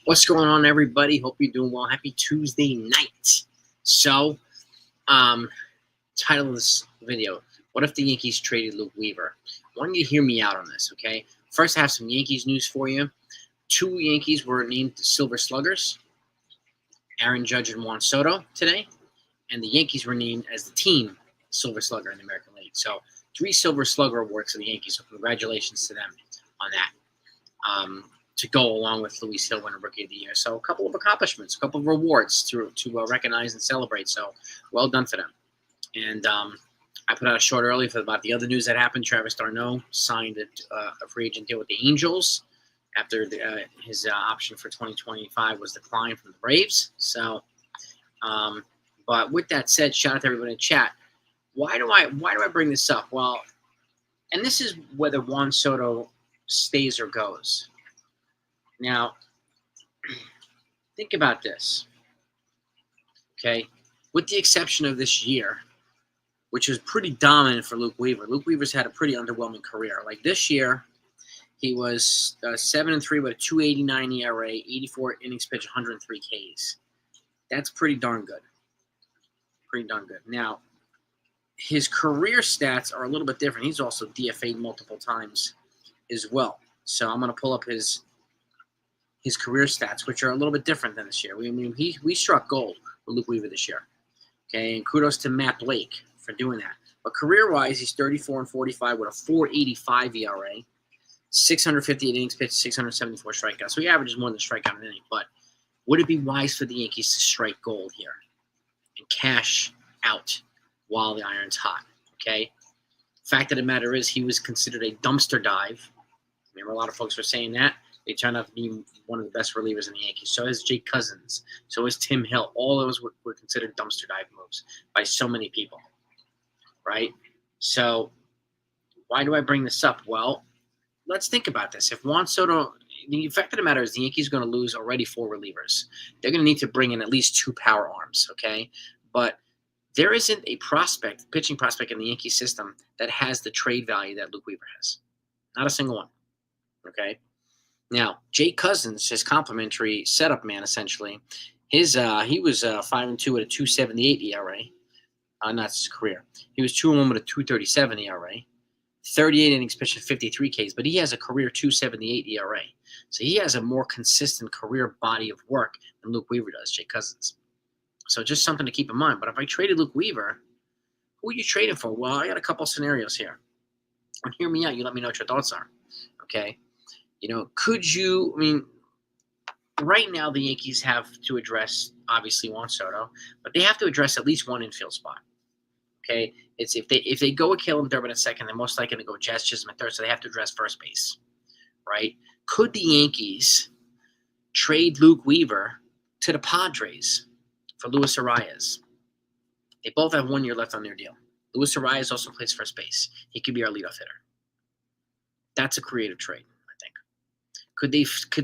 What's going on, everybody? Hope you're doing well. Happy Tuesday night. So, um, title of this video: What if the Yankees traded Luke Weaver? I want you to hear me out on this, okay? First, I have some Yankees news for you. Two Yankees were named Silver Sluggers: Aaron Judge and Juan Soto today, and the Yankees were named as the team Silver Slugger in the American League. So, 3 Silver Slugger awards for the Yankees. So, congratulations to them on that. To go along with Luis Hill winning Rookie of the Year. So a couple of accomplishments, a couple of rewards to recognize and celebrate. So well done for them. And I put out a short early about the other news that happened. Travis d'Arnaud signed a free agent deal with the Angels after his option for 2025 was declined from the Braves. So, but with that said, shout out to everybody in the chat. Why do I bring this up? Well, and this is whether Juan Soto stays or goes. Now, think about this, okay? With the exception of this year, which was pretty dominant for Luke Weaver. Luke Weaver's had a pretty underwhelming career. Like this year, he was 7-3 with a 2.89 ERA, 84 innings pitched, 103 Ks. That's pretty darn good. Pretty darn good. Now, his career stats are a little bit different. He's also DFA'd multiple times as well. So I'm going to pull up his career stats, which are a little bit different than this year. We struck gold with Luke Weaver this year. Okay, and kudos to Matt Blake for doing that. But career-wise, he's 34-45 with a 4.85 ERA, 658 innings pitched, 674 strikeouts. So he averages more than a strikeout an inning. But would it be wise for the Yankees to strike gold here and cash out while the iron's hot? Okay. Fact of the matter is, he was considered a dumpster dive. Remember, a lot of folks were saying that. They turned out to be one of the best relievers in the Yankees. So is Jake Cousins. So is Tim Hill. All those were considered dumpster dive moves by so many people, right? So why do I bring this up? Well, let's think about this. If Juan Soto, the fact of the matter is the Yankees are going to lose already 4 relievers. They're going to need to bring in at least 2 power arms, okay? But there isn't a pitching prospect in the Yankee system that has the trade value that Luke Weaver has. Not a single one, okay? Now, Jake Cousins, his complimentary setup man, essentially, he was 5-2 with a 2.78 ERA. Not his career. He was 2-1 with a 2.37 ERA, 38 innings pitched at 53 Ks, but he has a career 2.78 ERA. So he has a more consistent career body of work than Luke Weaver does, Jake Cousins. So just something to keep in mind. But if I traded Luke Weaver, who are you trading for? Well, I got a couple scenarios here. And hear me out. You let me know what your thoughts are. Okay? Right now the Yankees have to address, obviously, Juan Soto, but they have to address at least one infield spot. Okay? It's if they go with Caleb Durbin at second, they're most likely going to go Jazz Chisholm at third, so they have to address first base. Right? Could the Yankees trade Luke Weaver to the Padres for Luis Arias? They both have 1 year left on their deal. Luis Arias also plays first base. He could be our leadoff hitter. That's a creative trade, I think. Could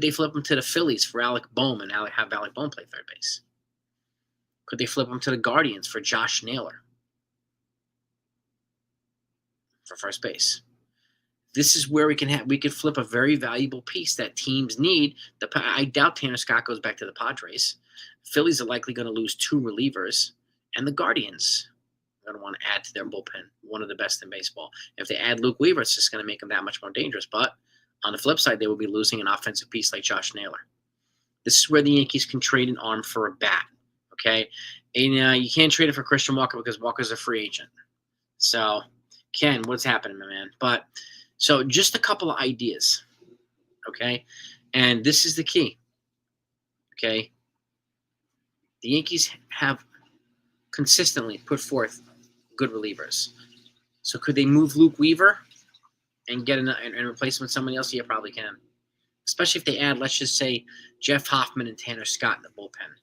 they flip him to the Phillies for Alec Bohm and have Alec Bohm play third base? Could they flip him to the Guardians for Josh Naylor for first base? This is where we could flip a very valuable piece that teams need. I doubt Tanner Scott goes back to the Padres. Phillies are likely going to lose 2 relievers, and the Guardians are going to want to add to their bullpen, one of the best in baseball. If they add Luke Weaver, it's just going to make them that much more dangerous. But on the flip side, they will be losing an offensive piece like Josh Naylor. This is where the Yankees can trade an arm for a bat, okay? And you can't trade it for Christian Walker because Walker's a free agent. So, Ken, what's happening, my man? But so just a couple of ideas, okay? And this is the key, okay? The Yankees have consistently put forth good relievers. So could they move Luke Weaver and get and replace him with somebody else? Yeah, probably can. Especially if they add, let's just say, Jeff Hoffman and Tanner Scott in the bullpen.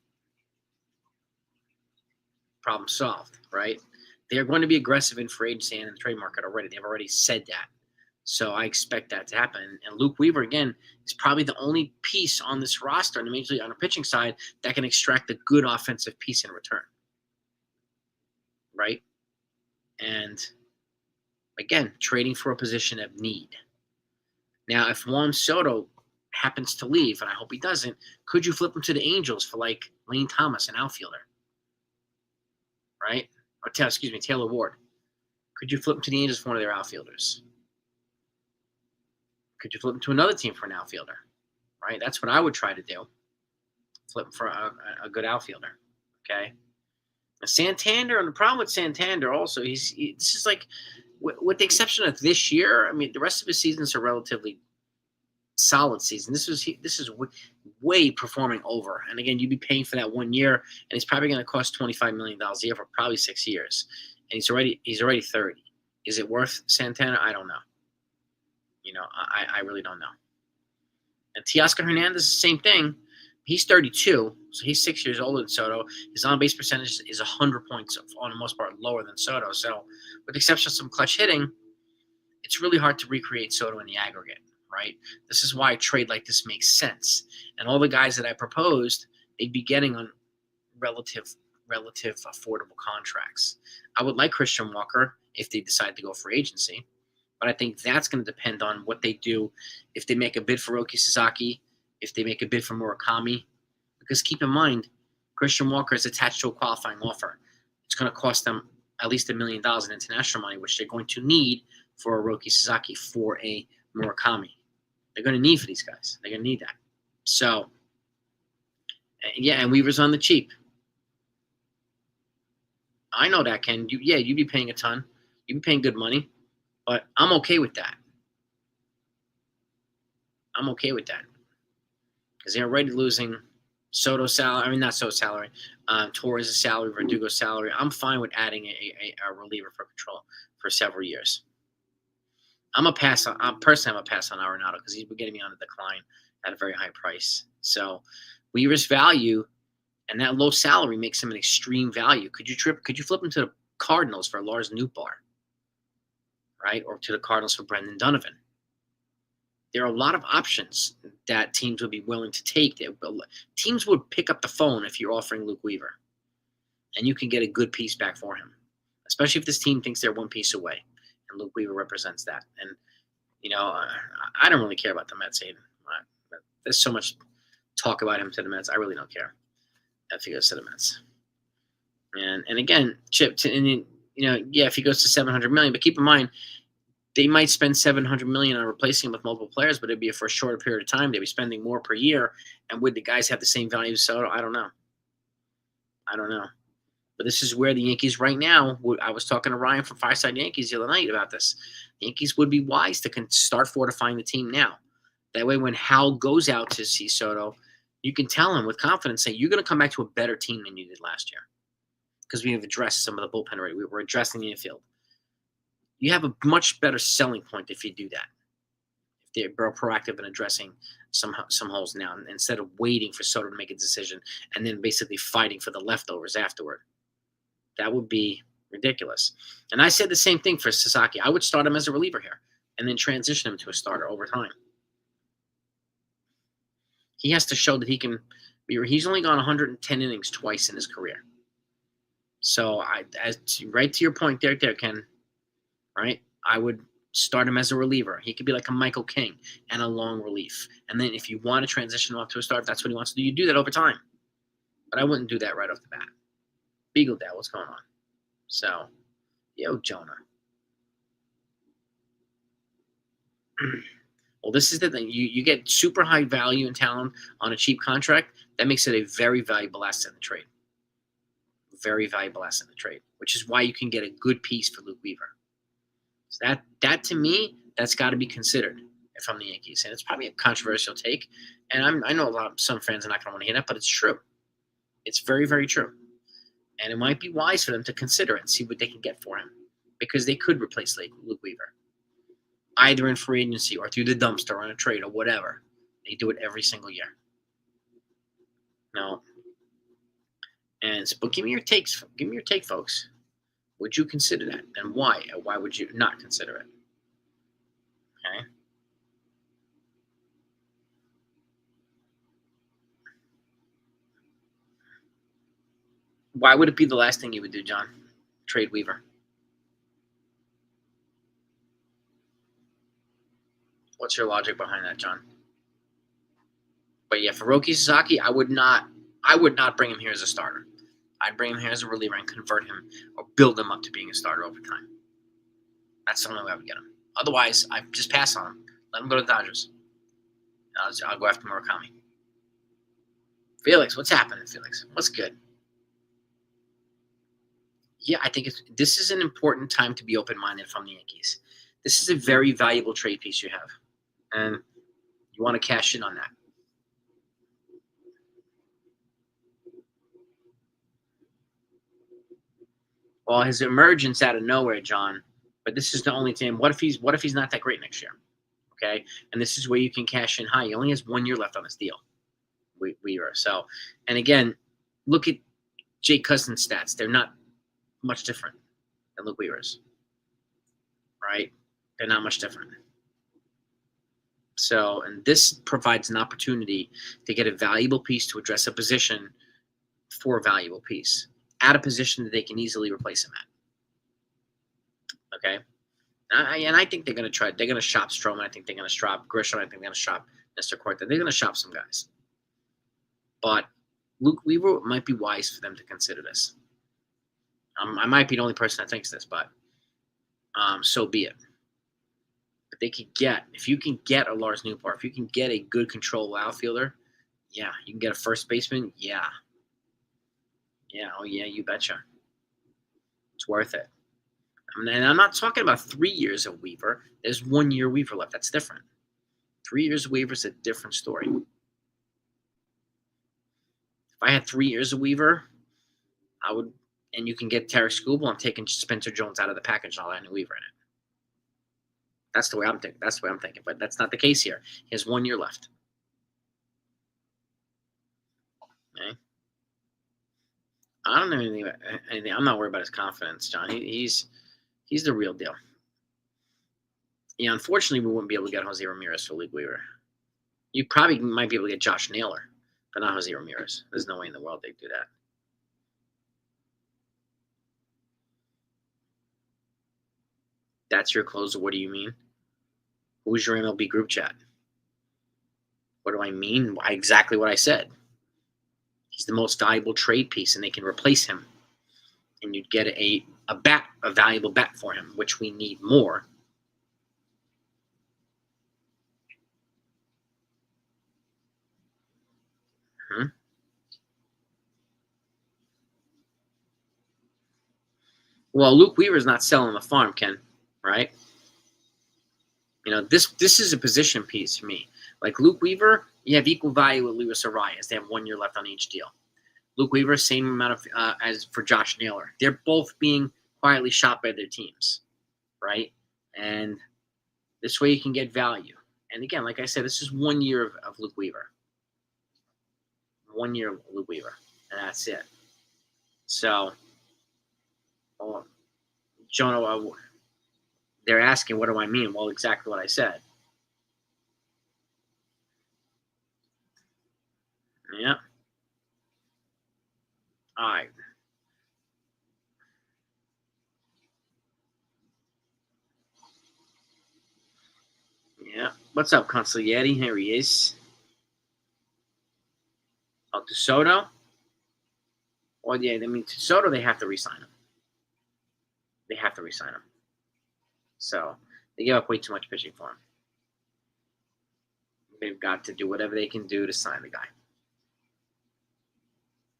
Problem solved, right? They are going to be aggressive in free agency and in the trade market already. They've already said that. So I expect that to happen. And Luke Weaver, again, is probably the only piece on this roster, and immediately on the pitching side, that can extract a good offensive piece in return. Right? And, again, trading for a position of need. Now, if Juan Soto happens to leave, and I hope he doesn't, could you flip him to the Angels for like Lane Thomas, an outfielder, right? Or Taylor Ward. Could you flip him to the Angels for one of their outfielders? Could you flip him to another team for an outfielder, right? That's what I would try to do. Flip him for a good outfielder, okay? Santander, and the problem with Santander also, this is like, with the exception of this year, I mean, the rest of his seasons are relatively solid season. This is way performing over. And again, you'd be paying for that 1 year, and he's probably going to cost $25 million a year for probably 6 years. And he's already 30. Is it worth Santana? I don't know. I really don't know. And Teoscar Hernandez, the same thing. He's 32, so he's 6 years older than Soto. His on-base percentage is 100 points, on the most part, lower than Soto. So, with the exception of some clutch hitting, it's really hard to recreate Soto in the aggregate, right? This is why a trade like this makes sense. And all the guys that I proposed, they'd be getting on relative affordable contracts. I would like Christian Walker if they decide to go free agency, but I think that's going to depend on what they do. If they make a bid for Roki Sasaki, if they make a bid for Murakami, because keep in mind, Christian Walker is attached to a qualifying offer. It's going to cost them at least $1 million in international money, which they're going to need for a Roki Sasaki, for a Murakami. They're going to need for these guys. They're going to need that. So, yeah, and Weaver's on the cheap. I know that, Ken. You'd be paying a ton. You'd be paying good money, but I'm okay with that. I'm okay with that. Because they're already losing Soto's salary. I mean, not Soto's salary. Torres' salary, Verdugo's salary. I'm fine with adding a reliever for control for several years. I'm a pass on Arenado because he's been getting me on a decline at a very high price. So Weaver's value and that low salary makes him an extreme value. Could you flip him to the Cardinals for Lars Nootbaar, right? Or to the Cardinals for Brendan Donovan? There are a lot of options that teams would be willing to take. Teams would pick up the phone if you're offering Luke Weaver, and you can get a good piece back for him, especially if this team thinks they're one piece away, and Luke Weaver represents that. And, I don't really care about the Mets even. There's so much talk about him to the Mets. I really don't care if he goes to the Mets. And again, Chip, if he goes to $700 million, but keep in mind, they might spend $700 million on replacing him with multiple players, but it'd be for a shorter period of time. They'd be spending more per year. And would the guys have the same value as Soto? I don't know. But this is where the Yankees right now, I was talking to Ryan from Fireside Yankees the other night about this. The Yankees would be wise to start fortifying the team now. That way, when Hal goes out to see Soto, you can tell him with confidence, say, you're going to come back to a better team than you did last year. Because we have addressed some of the bullpen already. We're addressing the infield. You have a much better selling point if you do that. If they're proactive in addressing some holes now, instead of waiting for Soto to make a decision and then basically fighting for the leftovers afterward. That would be ridiculous. And I said the same thing for Sasaki. I would start him as a reliever here and then transition him to a starter over time. He has to show that he can be. He's only gone 110 innings twice in his career. So, right to your point there, Ken, right? I would start him as a reliever. He could be like a Michael King and a long relief. And then if you want to transition him up to a start, that's what he wants to do. You do that over time. But I wouldn't do that right off the bat. Beagle Dad, what's going on? So, yo, Jonah. Well, this is the thing. You get super high value and talent on a cheap contract. That makes it a very valuable asset in the trade. Very valuable asset in the trade, which is why you can get a good piece for Luke Weaver. So that to me, that's got to be considered if I'm the Yankees. And it's probably a controversial take. And I know some fans are not going to want to hear that, but it's true. It's very, very true. And it might be wise for them to consider it and see what they can get for him, because they could replace Luke Weaver, either in free agency or through the dumpster on a trade or whatever. They do it every single year. No. But give me your takes. Give me your take, folks. Would you consider that, and why? And why would you not consider it? Okay. Why would it be the last thing you would do, John? Trade Weaver. What's your logic behind that, John? But yeah, for Roki Sasaki, I would not bring him here as a starter. I'd bring him here as a reliever and convert him or build him up to being a starter over time. That's the only way I would get him. Otherwise, I just pass on him. Let him go to the Dodgers. I'll go after Murakami. Felix, what's happening, Felix? What's good? Yeah, I think this is an important time to be open-minded from the Yankees. This is a very valuable trade piece you have, and you want to cash in on that. Well, his emergence out of nowhere, John. But this is the only team. What if he's not that great next year? Okay, and this is where you can cash in high. He only has 1 year left on his deal. Weaver. So, and again, look at Jake Cousins' stats. They're not much different than Luke Weaver's, right? They're not much different. So, and this provides an opportunity to get a valuable piece to address a position for a valuable piece at a position that they can easily replace him at. Okay? And I think they're going to try. They're going to shop Stroman. I think they're going to shop Grisham. I think they're going to shop Mr. Corte. They're going to shop some guys. But Luke Weaver might be wise for them to consider this. I might be the only person that thinks this, but so be it. But they could get, if you can get a Lars Newport, if you can get a good control outfielder, yeah. You can get a first baseman, yeah. Yeah, oh yeah, you betcha. It's worth it. And I'm not talking about 3 years of Weaver. There's 1 year Weaver left. That's different. 3 years of Weaver is a different story. If I had 3 years of Weaver, I would, and you can get Tarek Skubal, I'm taking Spencer Jones out of the package and I'll add a Weaver in it. That's the way I'm thinking. But that's not the case here. He has 1 year left. Okay. I don't know anything. I'm not worried about his confidence, John. He's the real deal. Yeah, unfortunately, we wouldn't be able to get Jose Ramirez for Luke Weaver. You probably might be able to get Josh Naylor, but not Jose Ramirez. There's no way in the world they'd do that. That's your closer. What do you mean? Who's your MLB group chat? What do I mean? Exactly what I said. He's the most valuable trade piece, and they can replace him. And you'd get a valuable bat for him, which we need more. Well, Luke Weaver's not selling the farm, Ken, right? You know, this is a position piece for me. Like Luke Weaver, you have equal value with Luis Arias. They have 1 year left on each deal. Luke Weaver, same amount of as for Josh Naylor. They're both being quietly shopped by their teams, right? And this way you can get value. And again, like I said, this is 1 year of Luke Weaver. 1 year of Luke Weaver, and that's it. So, Jonah, they're asking, what do I mean? Well, exactly what I said. Yeah. All right. Yeah. What's up, Consigliere? Here he is. Oh, to Soto? Well, yeah, I mean, to Soto, they have to re-sign him. They have to re-sign him. So they give up way too much pitching for him. They've got to do whatever they can do to sign the guy.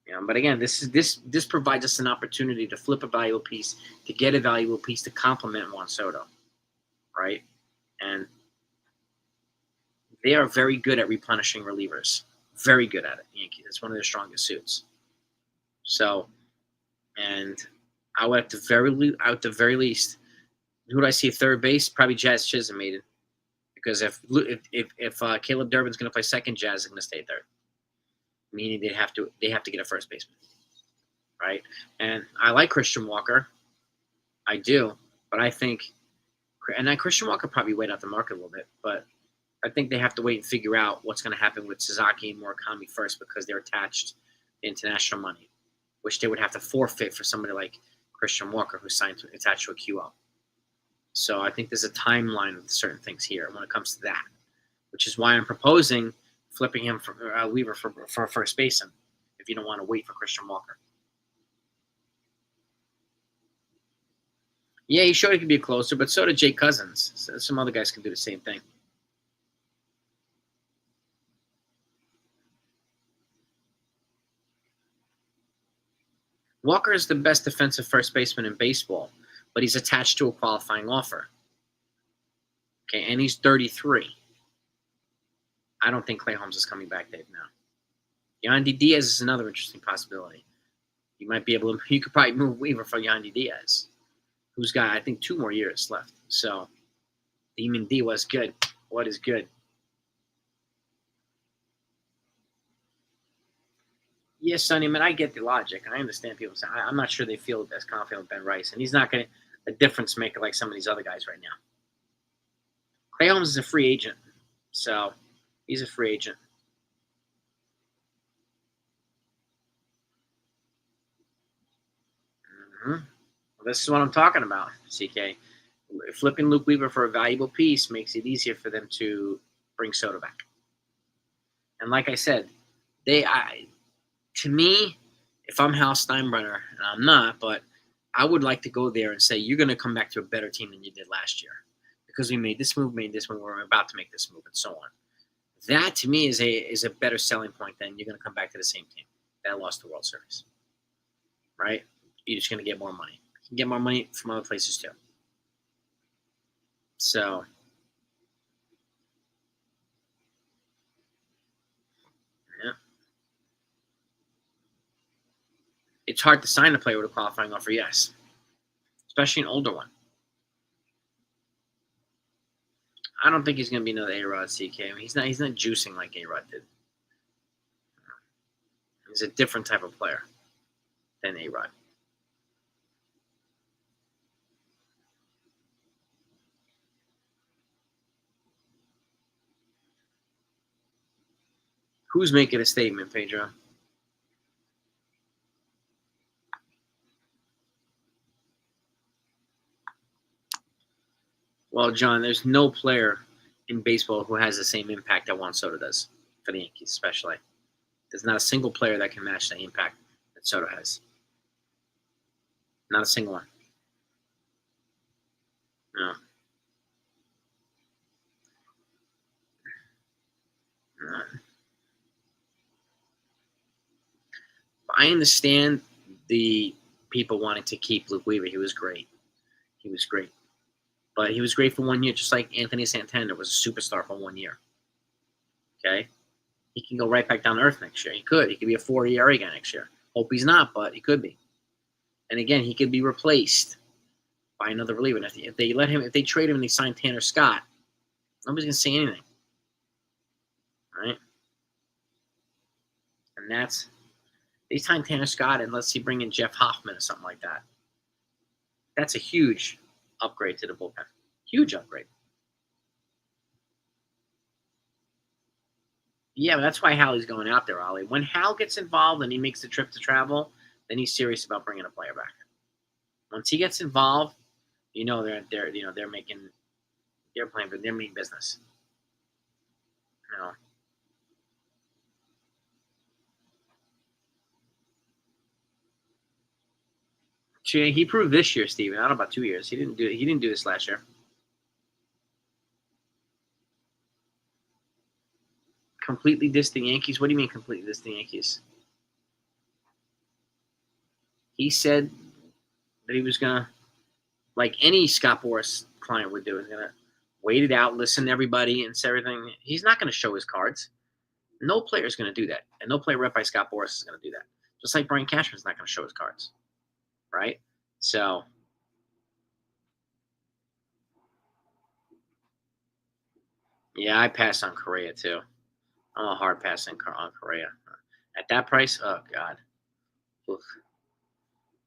You know, but again, this provides us an opportunity to flip a valuable piece, to get a valuable piece to complement Juan Soto, right? And they are very good at replenishing relievers. Very good at it, Yankees. It's one of their strongest suits. So, and I would at the very least, who do I see at third base? Probably Jazz Chisholm made it. Because if Caleb Durbin's going to play second, Jazz is going to stay third. Meaning they have to get a first baseman, right? And I like Christian Walker, I do, but I think, and Christian Walker probably wait out the market a little bit, but I think they have to wait and figure out what's going to happen with Sasaki and Murakami first because they're attached to international money, which they would have to forfeit for somebody like Christian Walker who's attached to a QL. So I think there's a timeline of certain things here when it comes to that, which is why I'm proposing flipping him for Weaver for first baseman if you don't want to wait for Christian Walker. Yeah, he showed he could be a closer, but so did Jake Cousins. So some other guys can do the same thing. Walker is the best defensive first baseman in baseball, but he's attached to a qualifying offer. Okay, and he's 33. I don't think Clay Holmes is coming back, Dave, now. Yandy Diaz is another interesting possibility. You might be able to, you could probably move Weaver for Yandy Diaz, who's got, I think, 2 more years left. So, Demon D was good. What is good? Yes, Sonny, man, I get the logic. I understand people say, I'm not sure they feel as confident with Ben Rice, and he's not going to a difference maker like some of these other guys right now. Clay Holmes is a free agent, so he's a free agent. Well, this is what I'm talking about, CK. Flipping Luke Weaver for a valuable piece makes it easier for them to bring Soto back. And like I said, to me, if I'm Hal Steinbrenner, and I'm not, but I would like to go there and say, you're going to come back to a better team than you did last year. Because we made this move, we're about to make this move, and so on. That, to me, is a better selling point than you're going to come back to the same team that lost the World Series. Right? You're just going to get more money. You can get more money from other places, too. So, yeah. It's hard to sign a player with a qualifying offer, yes. Especially an older one. I don't think he's going to be another A-Rod, CK. I mean, he's not juicing like A-Rod did. He's a different type of player than A-Rod. Who's making a statement, Pedro? Well, John, there's no player in baseball who has the same impact that Juan Soto does for the Yankees, especially. There's not a single player that can match the impact that Soto has. Not a single one. No. No. I understand the people wanting to keep Luke Weaver. He was great. But he was great for 1 year, just like Anthony Santander was a superstar for 1 year. Okay? He can go right back down to earth next year. He could. He could be a 4 ERA guy next year. Hope he's not, but he could be. And again, he could be replaced by another reliever. And if they trade him and they sign Tanner Scott, nobody's gonna say anything. Right? And they sign Tanner Scott and let's see bring in Jeff Hoffman or something like that. That's a huge upgrade to the bullpen. Huge upgrade. Yeah, but that's why Hallie's going out there, Ollie. When Hal gets involved and he makes the trip to travel, then he's serious about bringing a player back. Once he gets involved, they're playing for their main business. He proved this year, Steven. I don't know about 2 years. He didn't do this last year. Completely dissed the Yankees? What do you mean completely dissed the Yankees? He said that he was going to, like any Scott Boras client would do, is going to wait it out, listen to everybody, and say everything. He's not going to show his cards. No player is going to do that. And no player rep by Scott Boras is going to do that. Just like Brian Cashman's not going to show his cards. Right? So, yeah, I passed on Correa, too. I'm a hard pass on Correa. At that price, oh, God. Oof.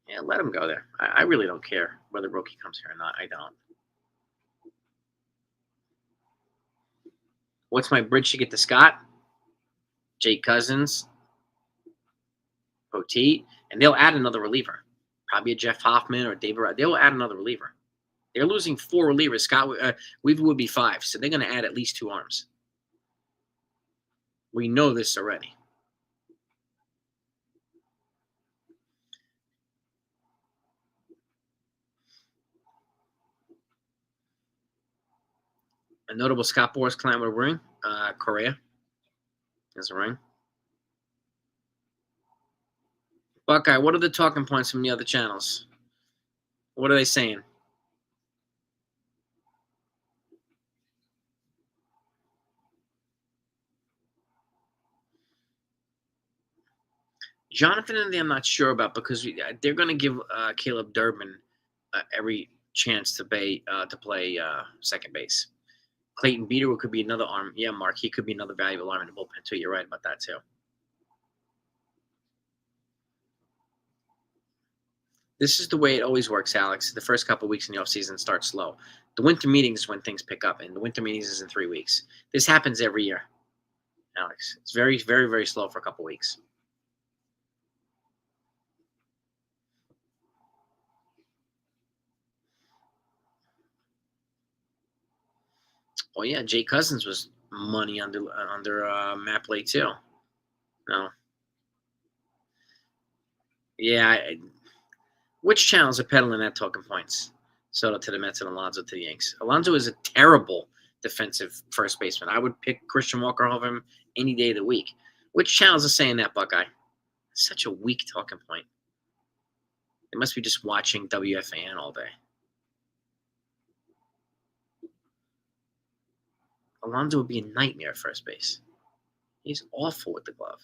Yeah, let him go there. I really don't care whether Roki comes here or not. I don't. What's my bridge to get to Scott? Jake Cousins, Poteet, and they'll add another reliever. Probably a Jeff Hoffman or David. They'll add another reliever. They're losing 4 relievers. Scott Weaver would be 5, so they're going to add at least 2 arms. We know this already. A notable Scott Boras client with a ring. Correa has a ring. Buckeye, what are the talking points from the other channels? What are they saying? Jonathan and I'm not sure about because they're going to give Caleb Durbin every chance to play second base. Clayton Beater could be another arm. Yeah, Mark, he could be another valuable arm in the bullpen too. You're right about that too. This is the way it always works, Alex. The first couple of weeks in the offseason start slow. The winter meetings is when things pick up, and the winter meetings is in 3 weeks. This happens every year, Alex. It's very, very, very slow for a couple of weeks. Well, yeah, Jay Cousins was money under Matt Blake too. No. Yeah. Which channels are peddling that talking points? Soto to the Mets and Alonso to the Yankees. Alonso is a terrible defensive first baseman. I would pick Christian Walker over him any day of the week. Which channels are saying that, Buckeye? Such a weak talking point. They must be just watching WFAN all day. Alonso would be a nightmare at first base. He's awful with the glove.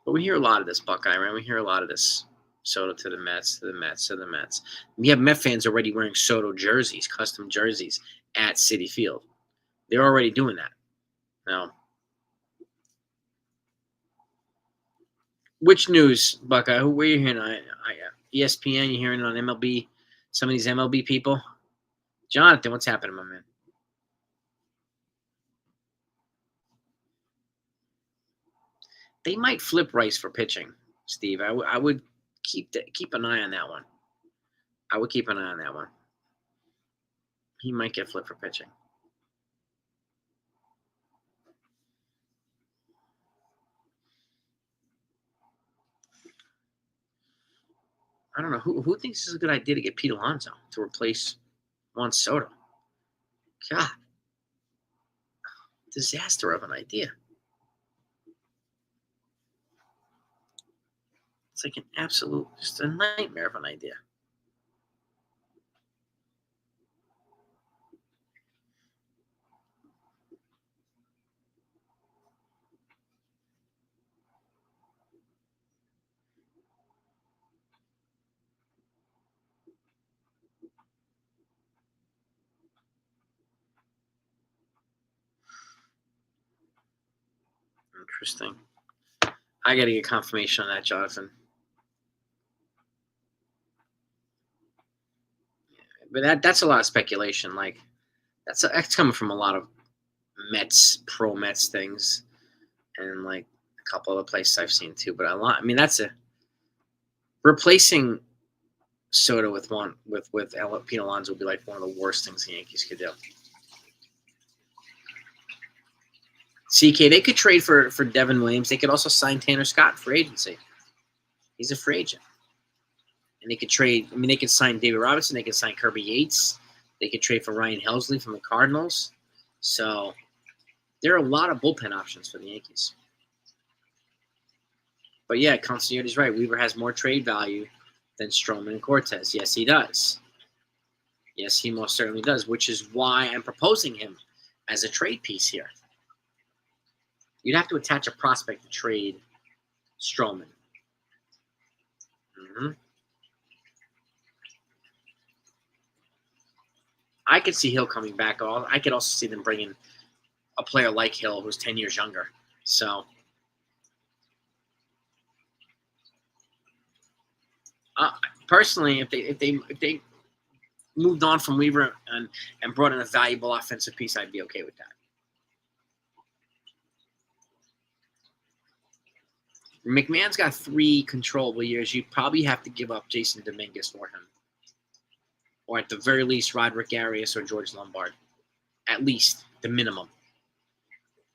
But we hear a lot of this, Buckeye, right? We hear a lot of this. Soto to the Mets, to the Mets, to the Mets. We have Met fans already wearing Soto jerseys, custom jerseys at Citi Field. They're already doing that. Now, which news, Buckeye? Where are you hearing? ESPN, you hearing it on MLB? Some of these MLB people? Jonathan, what's happening, my man? They might flip Rice for pitching, Steve. I would keep an eye on that one. I would keep an eye on that one. He might get flipped for pitching. I don't know who thinks this is a good idea to get Pete Alonso to replace Juan Soto. God, disaster of an idea. It's like an absolute, just a nightmare of an idea. Interesting. I got to get confirmation on that, Jonathan. But that's a lot of speculation. Like that's coming from a lot of pro Mets things, and like a couple other places I've seen too. But a lot. I mean, that's a replacing Soto with Pete Alonso would be like one of the worst things the Yankees could do. CK, they could trade for Devin Williams. They could also sign Tanner Scott for agency. He's a free agent. And they could trade. I mean, they could sign David Robinson. They could sign Kirby Yates. They could trade for Ryan Helsley from the Cardinals. So there are a lot of bullpen options for the Yankees. But yeah, Consigliere's right. Weaver has more trade value than Stroman and Cortez. Yes, he does. Yes, he most certainly does, which is why I'm proposing him as a trade piece here. You'd have to attach a prospect to trade Stroman. Mm-hmm. I could see Hill coming back. I could also see them bringing a player like Hill who's 10 years younger. So personally, if they moved on from Weaver and brought in a valuable offensive piece, I'd be okay with that. McMahon's got 3 controllable years. You'd probably have to give up Jason Dominguez for him. or at the very least, Roderick Arias or George Lombard. At least the minimum.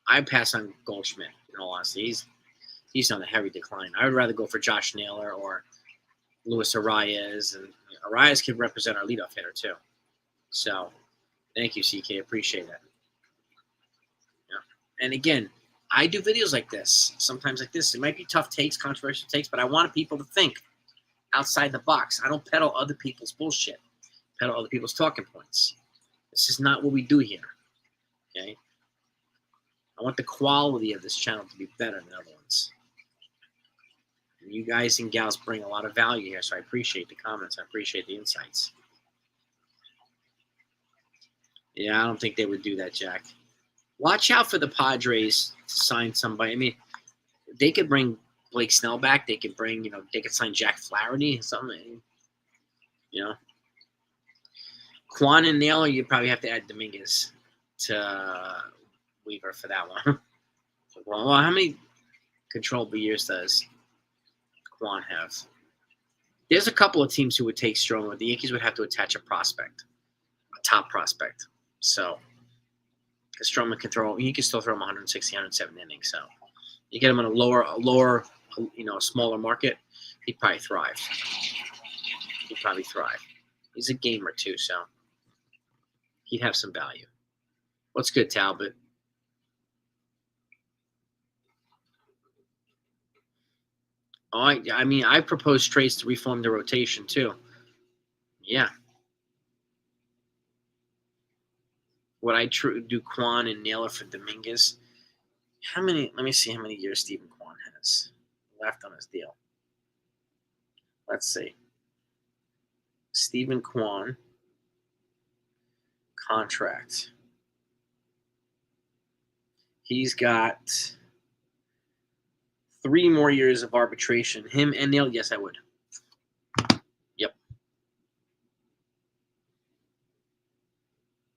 I pass on Goldschmidt. In all honesty, he's on a heavy decline. I would rather go for Josh Naylor or Luis Arias, and Arias could represent our leadoff hitter too. So, thank you, CK. Appreciate that. Yeah. And again, I do videos like this, sometimes like this. It might be tough takes, controversial takes, but I want people to think outside the box. I don't peddle other people's bullshit, peddle other people's talking points. This is not what we do here. Okay? I want the quality of this channel to be better than other ones. And you guys and gals bring a lot of value here, so I appreciate the comments. I appreciate the insights. Yeah, I don't think they would do that, Jack. Watch out for the Padres to sign somebody. I mean, they could bring Blake Snell back. They could bring, they could sign Jack Flaherty or something. Quan and Naylor, you probably have to add Dominguez to Weaver for that one. Well, how many controllable years does Quan have? There's a couple of teams who would take Stroman. The Yankees would have to attach a prospect, a top prospect. So, because Stroman can throw, you can still throw him 160, 170 innings. So, you get him in a lower, a smaller market, he'd probably thrive. He's a gamer too, so he'd have some value. What's good, Talbot? Oh, I propose trades to reform the rotation too. Yeah. Would I do Quan and Naylor for Dominguez? Let me see how many years Stephen Quan has left on his deal. Let's see. Stephen Quan contract. He's got 3 more years of arbitration. Him and Naylor, yes, I would. Yep.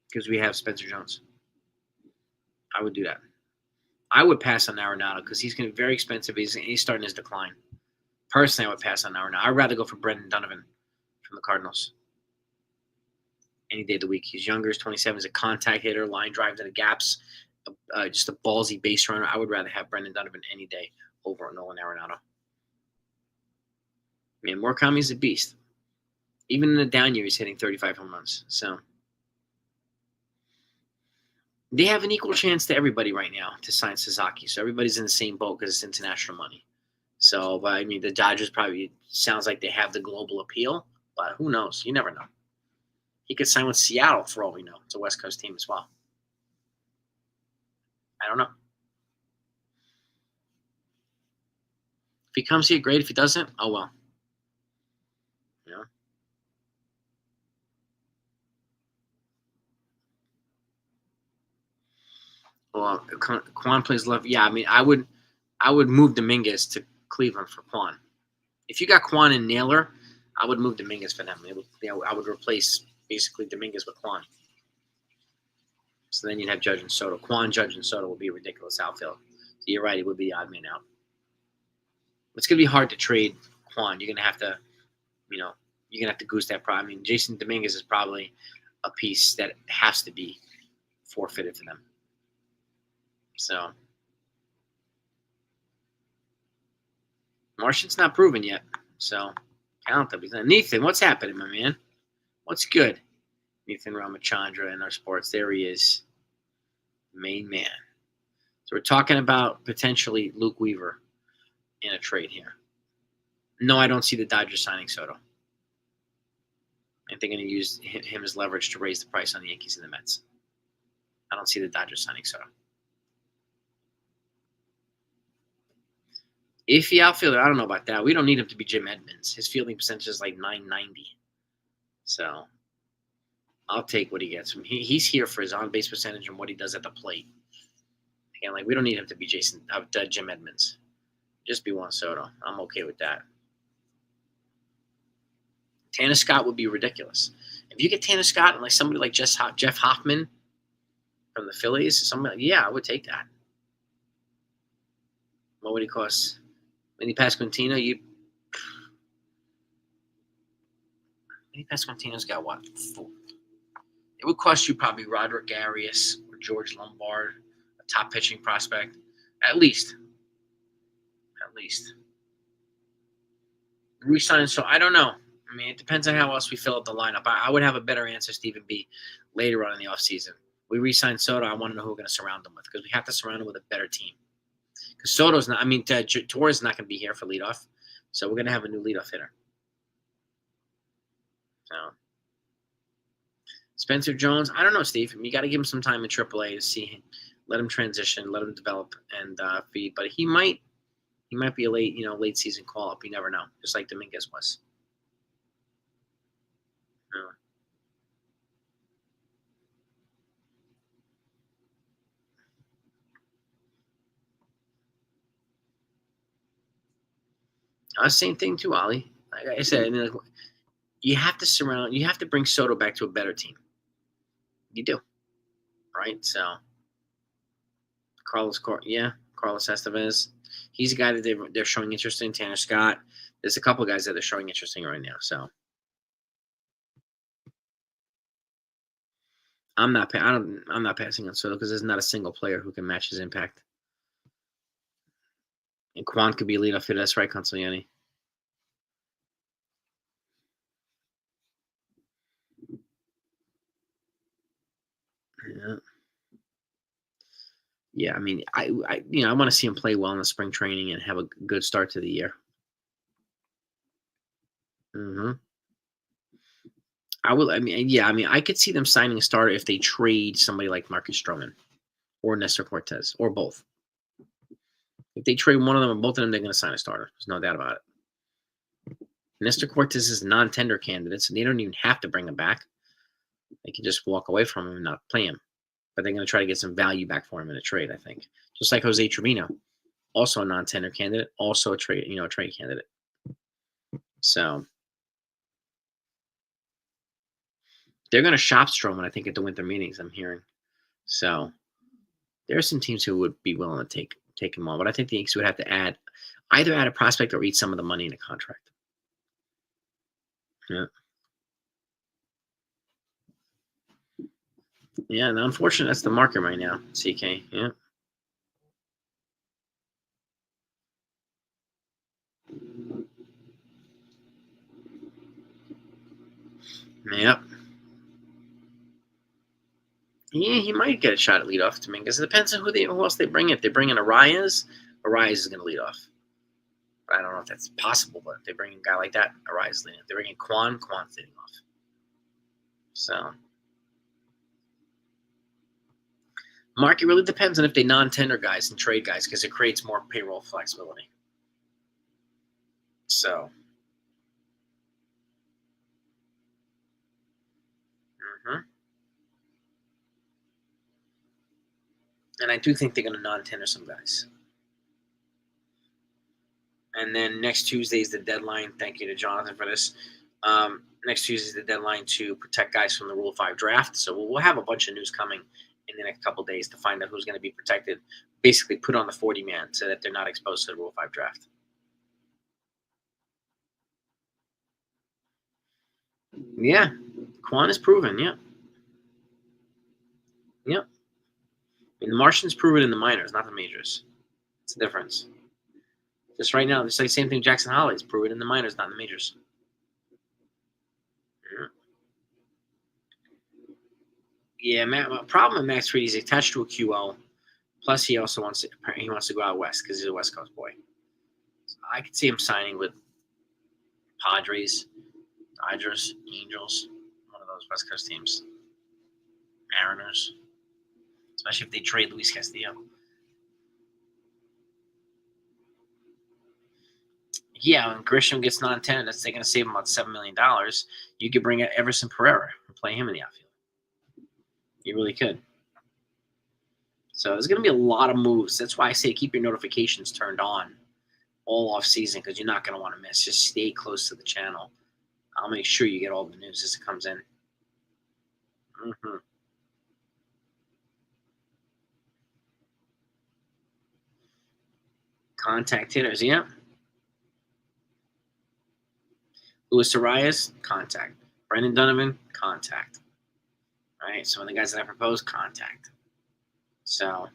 Because we have Spencer Jones. I would do that. I would pass on Arenado because he's going to be very expensive. He's starting his decline. Personally, I would pass on Arenado. I'd rather go for Brendan Donovan from the Cardinals. Any day of the week. He's younger. He's 27. He's a contact hitter, line drive to the gaps, just a ballsy base runner. I would rather have Brendan Donovan any day over Nolan Arenado. Man, Murakami's a beast. Even in the down year, he's hitting 35 home runs. So they have an equal chance to everybody right now to sign Sasaki. So everybody's in the same boat because it's international money. So, but I mean, the Dodgers probably sounds like they have the global appeal, but who knows? You never know. He could sign with Seattle for all we know. It's a West Coast team as well. I don't know. If he comes here, great. If he doesn't, oh well. Well, Quan plays left. Yeah, I mean, I would move Dominguez to Cleveland for Quan. If you got Quan and Naylor, I would move Dominguez for them. I would replace basically Dominguez with Quan. So then you'd have Judge and Soto. Quan, Judge, and Soto would be a ridiculous outfield. So you're right; it would be the odd man out. It's gonna be hard to trade Quan. You're gonna have to, goose that. I mean, Jason Dominguez is probably a piece that has to be forfeited for them. So Martian's not proven yet. So count them. Nathan, what's happening, my man? What's good? Nathan Ramachandra in our sports. There he is. Main man. So we're talking about potentially Luke Weaver in a trade here. No, I don't see the Dodgers signing Soto. I think they're going to use him as leverage to raise the price on the Yankees and the Mets. I don't see the Dodgers signing Soto. Iffy outfielder, I don't know about that. We don't need him to be Jim Edmonds. His fielding percentage is like 990. So I'll take what he gets from. He's here for his on-base percentage and what he does at the plate. Again, we don't need him to be Jim Edmonds. Just be Juan Soto. I'm okay with that. Tanner Scott would be ridiculous. If you get Tanner Scott and somebody like Jeff Hoffman from the Phillies, I would take that. What would he cost? When he passed Quintino, Eddie Pasquantino's got what? 4. It would cost you probably Roderick Arias or George Lombard, a top pitching prospect, at least. At least. Resign. So I don't know. I mean, it depends on how else we fill up the lineup. I would have a better answer, Stephen B, later on in the offseason. We re-sign Soto. I want to know who we're going to surround him with because we have to surround him with a better team. Because Soto's not. I mean, Torres is not going to be here for leadoff, so we're going to have a new leadoff hitter. So Spencer Jones. I don't know, Steve. You got to give him some time in AAA to see him, let him transition, let him develop and feed. But he might be a late season call up. You never know. Just like Dominguez was. Same thing too, Ollie. Like I said, you have to bring Soto back to a better team. You do, right? So, Carlos Estevez, he's a guy that they're showing interest in. Tanner Scott, there's a couple of guys that they're showing interest in right now. So, I'm not passing on Soto because there's not a single player who can match his impact. And Quan could be a leadoff hitter. That's right, Consigliani. Yeah. Yeah, I mean, I want to see him play well in the spring training and have a good start to the year. Mm-hmm. I could see them signing a starter if they trade somebody like Marcus Stroman or Nestor Cortez or both. If they trade one of them or both of them, they're going to sign a starter. There's no doubt about it. Nestor Cortez is a non-tender candidate, so they don't even have to bring him back. They can just walk away from him and not play him. But they're going to try to get some value back for him in a trade, I think. Just like Jose Trevino, also a non-tender candidate, also a trade candidate. So they're going to shop Stroman, I think, at the winter meetings, I'm hearing. So there are some teams who would be willing to take him on, but I think the Yankees would have to either add a prospect or eat some of the money in a contract. Yeah. Yeah, and unfortunately, that's the market right now, CK. Yeah. Yep. Yeah, he might get a shot at leadoff to me because it depends on who else they bring in. If they bring in Arias is going to lead off. I don't know if that's possible, but if they bring in a guy like that, Arias leading. If they bring in Quan's leading off. So, market really depends on if they non-tender guys and trade guys because it creates more payroll flexibility. So, and I do think they're going to non-tender some guys. And then next Tuesday is the deadline. Thank you to Jonathan for this. Next Tuesday is the deadline to protect guys from the Rule 5 draft. So we'll have a bunch of news coming in the next couple of days to find out who's going to be protected. Basically, put on the 40-man so that they're not exposed to the Rule 5 draft. Yeah, Quan is proven. Yeah. Yep. I mean, the Martian's proven in the minors, not the majors. It's a difference. Just right now, it's like the same thing Jackson Holliday is proven in the minors, not in the majors. Yeah, problem with Max Fried, he's attached to a QL. Plus, he also wants to go out west because he's a West Coast boy. So I could see him signing with Padres, Dodgers, Angels, one of those West Coast teams. Mariners, especially if they trade Luis Castillo. Yeah, when Grisham gets non-tenant, that's going to save him about $7 million. You could bring out Everson Pereira and play him in the outfield. You really could. So there's going to be a lot of moves. That's why I say keep your notifications turned on all off season because you're not going to want to miss. Just stay close to the channel. I'll make sure you get all the news as it comes in. Mm-hmm. Contact hitters, yeah. Luis Arias, contact. Brendan Donovan, contact. All right, some of the guys that I proposed, contact. So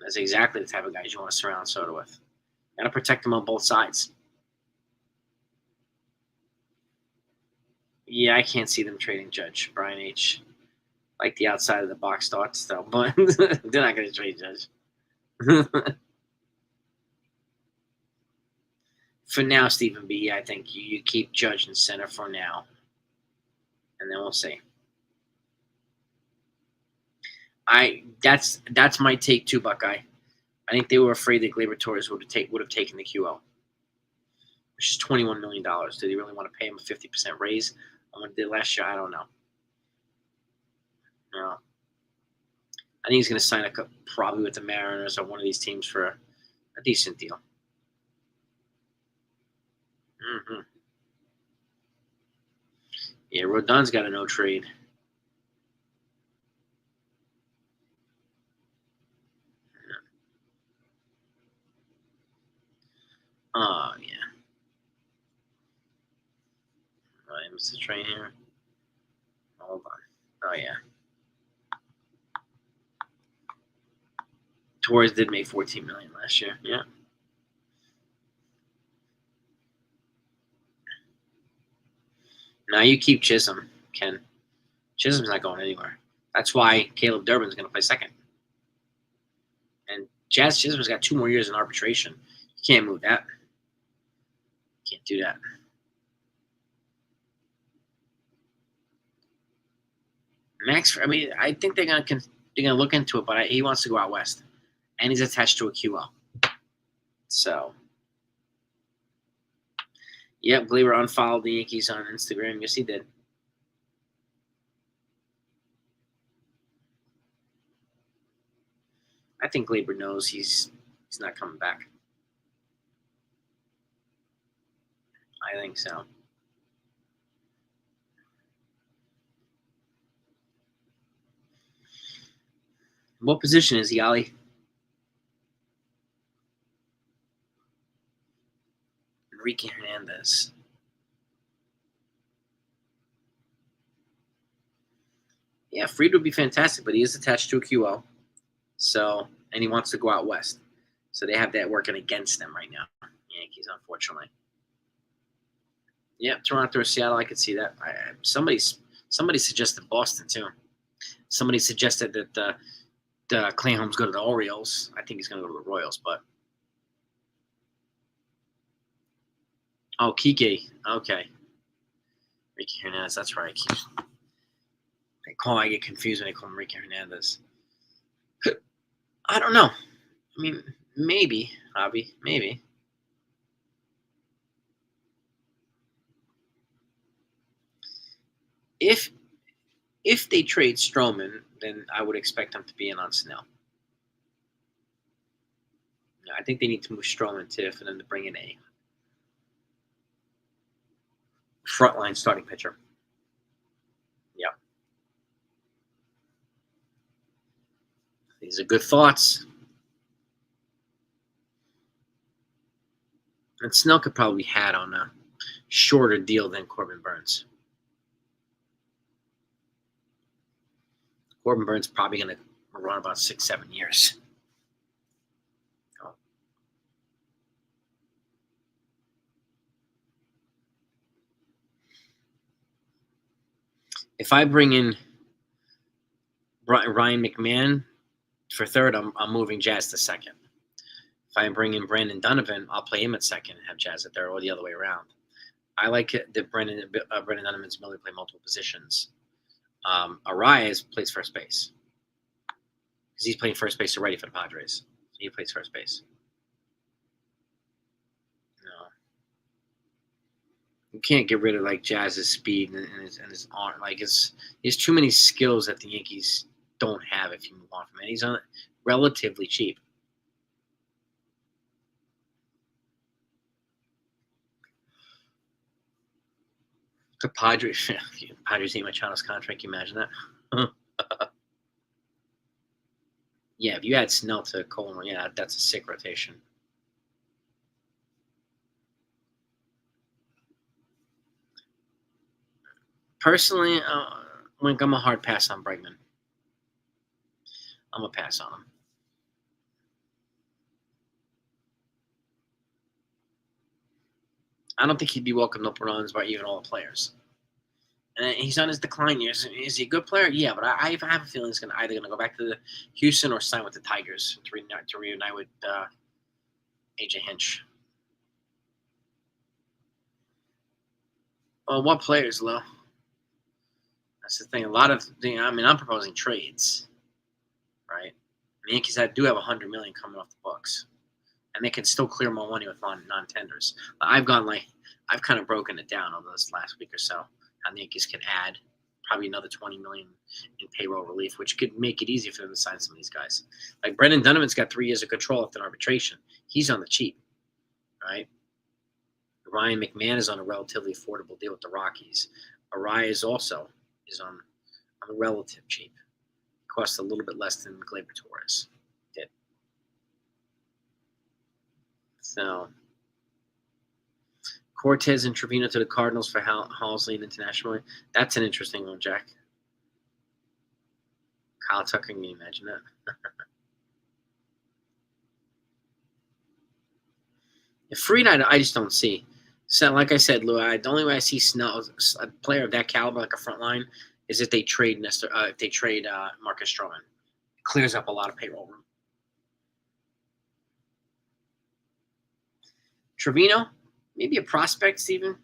that's exactly the type of guys you want to surround Soto with. Got to protect them on both sides. Yeah, I can't see them trading Judge. Brian H. Like the outside of the box thoughts, though, but they're not going to trade Judge. For now, Stephen B., I think you keep Judge in center for now, and then we'll see. That's my take too, Buckeye. I think they were afraid that Gleyber Torres would have taken the QL, which is $21 million. Did he really want to pay him a 50% raise on what he did last year? I don't know. No. I think he's going to sign up probably with the Mariners or one of these teams for a decent deal. Mm-hmm. Yeah, Rodon's got a no trade. Oh, yeah. I missed the train here. Hold on. Oh, yeah. Torres did make $14 million last year. Yeah. Now you keep Chisholm, Ken. Chisholm's not going anywhere. That's why Caleb Durbin's going to play second. And Jazz Chisholm's got 2 more years in arbitration. You can't move that. Can't do that. Max, I mean, I think they're gonna look into it, but he wants to go out west, and he's attached to a QL. So, yep, Gleyber unfollowed the Yankees on Instagram. Yes, he did. I think Gleyber knows he's not coming back. I think so. What position is he, Ali? Enrique Hernandez. Yeah, Fried would be fantastic, but he is attached to a QL. So, and he wants to go out west. So they have that working against them right now. Yankees, unfortunately. Yeah, Toronto or Seattle, I could see that. Somebody suggested Boston too. Somebody suggested that Clay Holmes go to the Orioles. I think he's going to go to the Royals, but Kike, okay, Ricky Hernandez. That's right. I get confused when they call him Ricky Hernandez. I don't know. I mean, maybe, Hobby, maybe. If they trade Stroman, then I would expect them to be in on Snell. I think they need to move Stroman too for them to bring in a frontline starting pitcher. Yep. These are good thoughts. And Snell could probably be had on a shorter deal than Corbin Burns. Corbin Burns probably going to run about 6-7 years. If I bring in Ryan McMahon for third, I'm moving Jazz to second. If I bring in Brandon Donovan, I'll play him at second and have Jazz at third, or the other way around. I like that Brandon Donovan's ability to play multiple positions. Arias plays first base because he's playing first base already for the Padres. So he plays first base. No, you can't get rid of like Jazz's speed and his arm. Like there's too many skills that the Yankees don't have if you move on from it. He's on relatively cheap. The Padres need Machado's contract. Can you imagine that? Yeah, if you add Snell to Coleman, yeah, that's a sick rotation. Personally, Wink, I'm a hard pass on Bregman. I'm a pass on him. I don't think he'd be welcomed up runs by even all the players. And he's on his decline years. Is he a good player? Yeah, but I have a feeling he's either going to go back to Houston or sign with the Tigers to reunite with AJ Hinch. Well, what players, Lil? That's the thing. I'm proposing trades, right? The Yankees do have $100 million coming off the books, and they can still clear more money with non-tenders. I've kind of broken it down over this last week or so. How the Yankees can add probably another $20 million in payroll relief, which could make it easier for them to sign some of these guys. Like Brendan Donovan's got 3 years of control after arbitration. He's on the cheap, right? Ryan McMahon is on a relatively affordable deal with the Rockies. Arias also is on the relative cheap. It costs a little bit less than Gleyber Torres did. So Cortez and Trevino to the Cardinals for Halsley and internationally. That's an interesting one, Jack. Kyle Tucker, can you imagine that? Freed, I just don't see. So, like I said, Lou, the only way I see Snell, a player of that caliber, like a front line, is if they trade Marcus Stroman. It clears up a lot of payroll room. Trevino, maybe a prospect, Steven.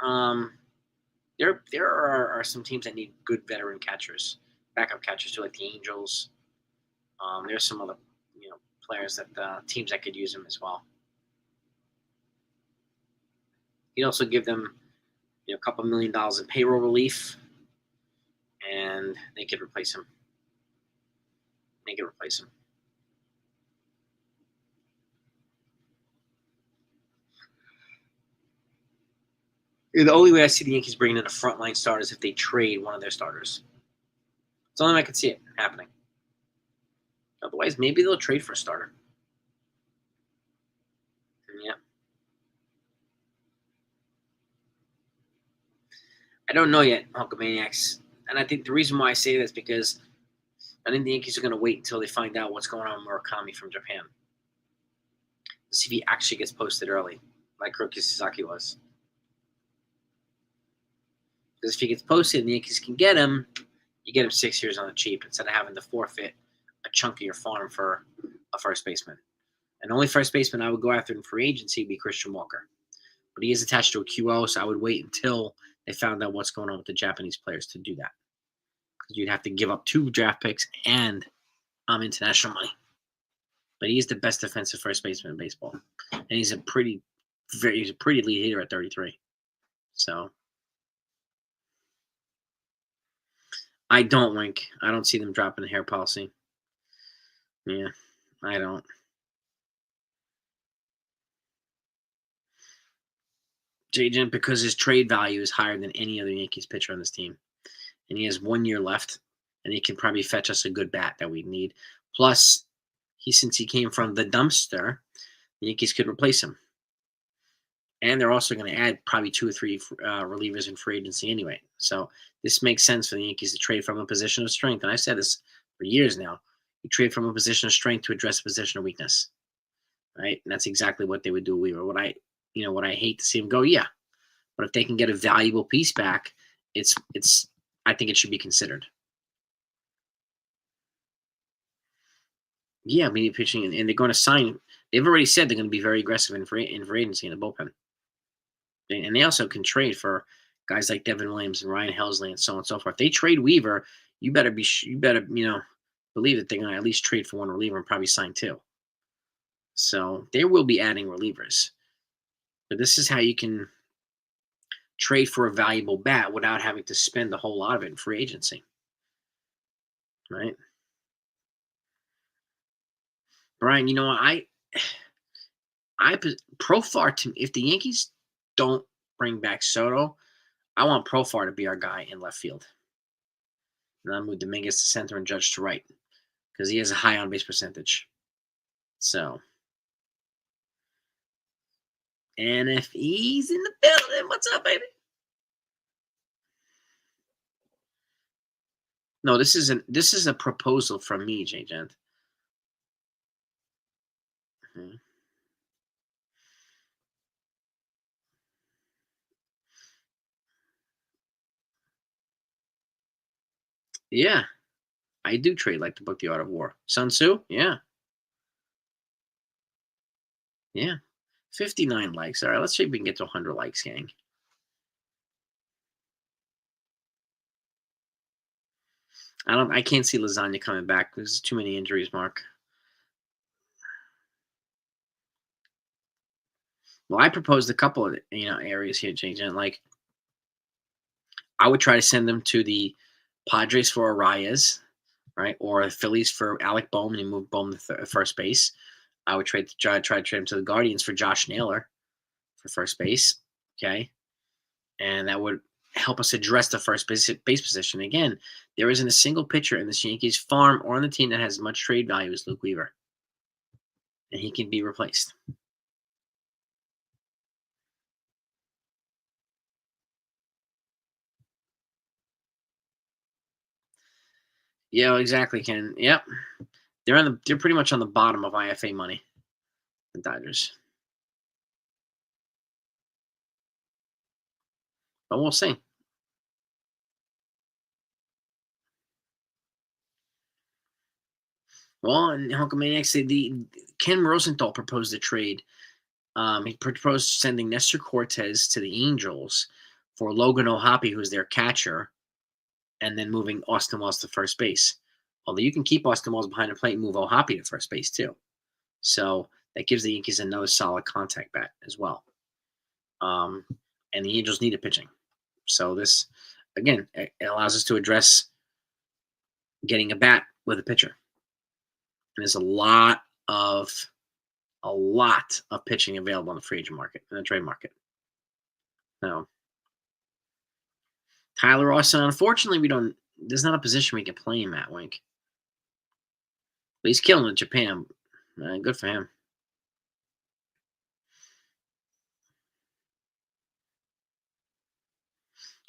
There are some teams that need good veteran catchers, backup catchers too, like the Angels. There's some other players that teams that could use him as well. He'd also give them a couple $1 million in payroll relief, and they could replace him. The only way I see the Yankees bringing in a frontline starter is if they trade one of their starters. It's the only way I can see it happening. Otherwise, maybe they'll trade for a starter. Yeah. I don't know yet, Hulkamaniacs. And I think the reason why I say that is because I think the Yankees are going to wait until they find out what's going on with Murakami from Japan. See if he actually gets posted early, like Hiroki Sasaki was. Because if he gets posted and the Yankees can get him, you get him 6 years on the cheap instead of having to forfeit a chunk of your farm for a first baseman. And the only first baseman I would go after in free agency would be Christian Walker. But he is attached to a QO, so I would wait until they found out what's going on with the Japanese players to do that. Because you'd have to give up 2 draft picks and international money. But he's the best defensive first baseman in baseball. And he's a pretty lead hitter at 33. So I don't, Wink. I don't see them dropping the hair policy. Yeah, I don't. J-Gent, because his trade value is higher than any other Yankees pitcher on this team. And he has 1 year left, and he can probably fetch us a good bat that we need. Plus, since he came from the dumpster, the Yankees could replace him. And they're also going to add probably 2 or 3 relievers in free agency anyway. So this makes sense for the Yankees to trade from a position of strength. And I've said this for years now. You trade from a position of strength to address a position of weakness. Right? And that's exactly what they would do with Weaver. What I hate to see him go, yeah. But if they can get a valuable piece back, I think it should be considered. Yeah, we need pitching, and they're going to sign. They've already said they're going to be very aggressive in free agency in the bullpen. And they also can trade for guys like Devin Williams and Ryan Helsley and so on and so forth. If they trade Weaver, you better believe that they're going to at least trade for 1 reliever and probably sign 2. So they will be adding relievers. But this is how you can trade for a valuable bat without having to spend a whole lot of it in free agency. Right? Brian, you know what? Profar, if the Yankees don't bring back Soto, I want Profar to be our guy in left field. And I move Dominguez to center and Judge to right because he has a high on-base percentage. So, and if he's in the building, what's up, baby? No, this is a proposal from me, J Gent. Mhm. Yeah, I do trade like the book The Art of War. Sun Tzu? Yeah, yeah. 59 likes. All right, let's see if we can get to 100 likes, gang. I can't see Lasagna coming back. There's too many injuries, Mark. Well, I proposed a couple of areas here, J Gent. Like I would try to send them to the Padres for Arias, right? Or the Phillies for Alec Bohm and move Bohm to first base. I would try to trade him to the Guardians for Josh Naylor for first base. Okay. And that would help us address the base position. Again, there isn't a single pitcher in this Yankees farm or on the team that has as much trade value as Luke Weaver, and he can be replaced. Yeah, exactly, Ken. Yep. They're pretty much on the bottom of IFA money, the Dodgers. But we'll see. Well, and Hulkamaniacs said the Ken Rosenthal proposed a trade. He proposed sending Nestor Cortez to the Angels for Logan O'Hoppe, who's their catcher, and then moving Austin Wells to first base. Although you can keep Austin Wells behind the plate and move O'Hoppe to first base too. So that gives the Yankees another solid contact bat as well. Um, and the Angels need a pitching. So this, again, it allows us to address getting a bat with a pitcher. And there's of a lot of pitching available on the free agent market and the trade market. Now, Tyler Austin, unfortunately, we don't. There's not a position we can play him at, Wink. But he's killing it in Japan. Good for him.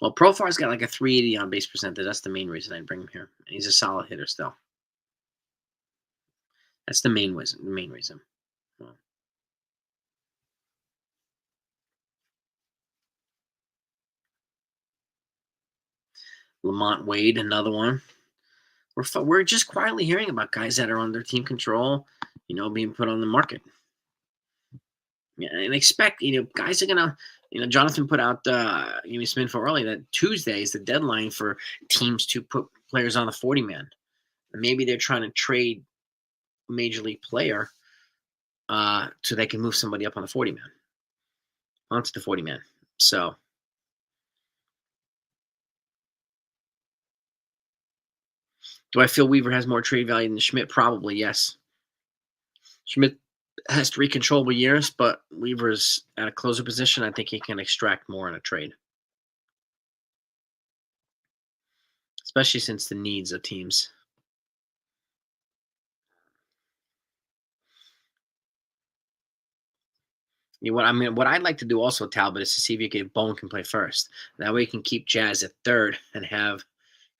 Well, Profar's got like a 380 on base percentage. That's the main reason I'd bring him here. And he's a solid hitter still. That's the main reason. The main reason. Well, Lamont Wade, another one. We're just quietly hearing about guys that are under team control, being put on the market. Yeah, and expect, guys are gonna, Jonathan put out, Smith for early that Tuesday is the deadline for teams to put players on the 40 man. And maybe they're trying to trade a major league player so they can move somebody up on the 40 man, onto the 40 man. So, do I feel Weaver has more trade value than Schmidt? Probably, yes. Schmidt has 3 controllable years, but Weaver's at a closer position. I think he can extract more in a trade, especially since the needs of teams. What I'd like to do also, Talbot, is to see if Bowen can play first. That way, you can keep Jazz at third and have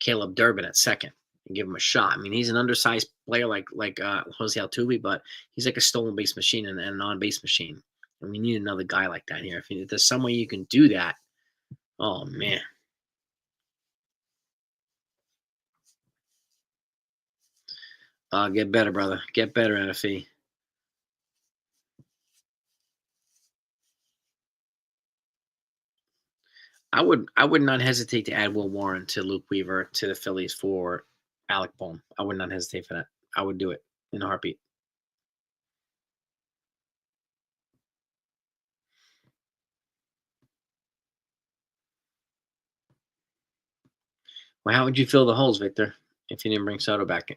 Caleb Durbin at second and give him a shot. I mean, he's an undersized player like Jose Altuve, but he's like a stolen base machine and a non base machine. And we need another guy like that here. If there's some way you can do that, oh man. Get better, brother. Get better, NFE. I would not hesitate to add Will Warren to Luke Weaver to the Phillies for Alec Bohm. I would not hesitate for that. I would do it in a heartbeat. Well, how would you fill the holes, Victor, if you didn't bring Soto back in?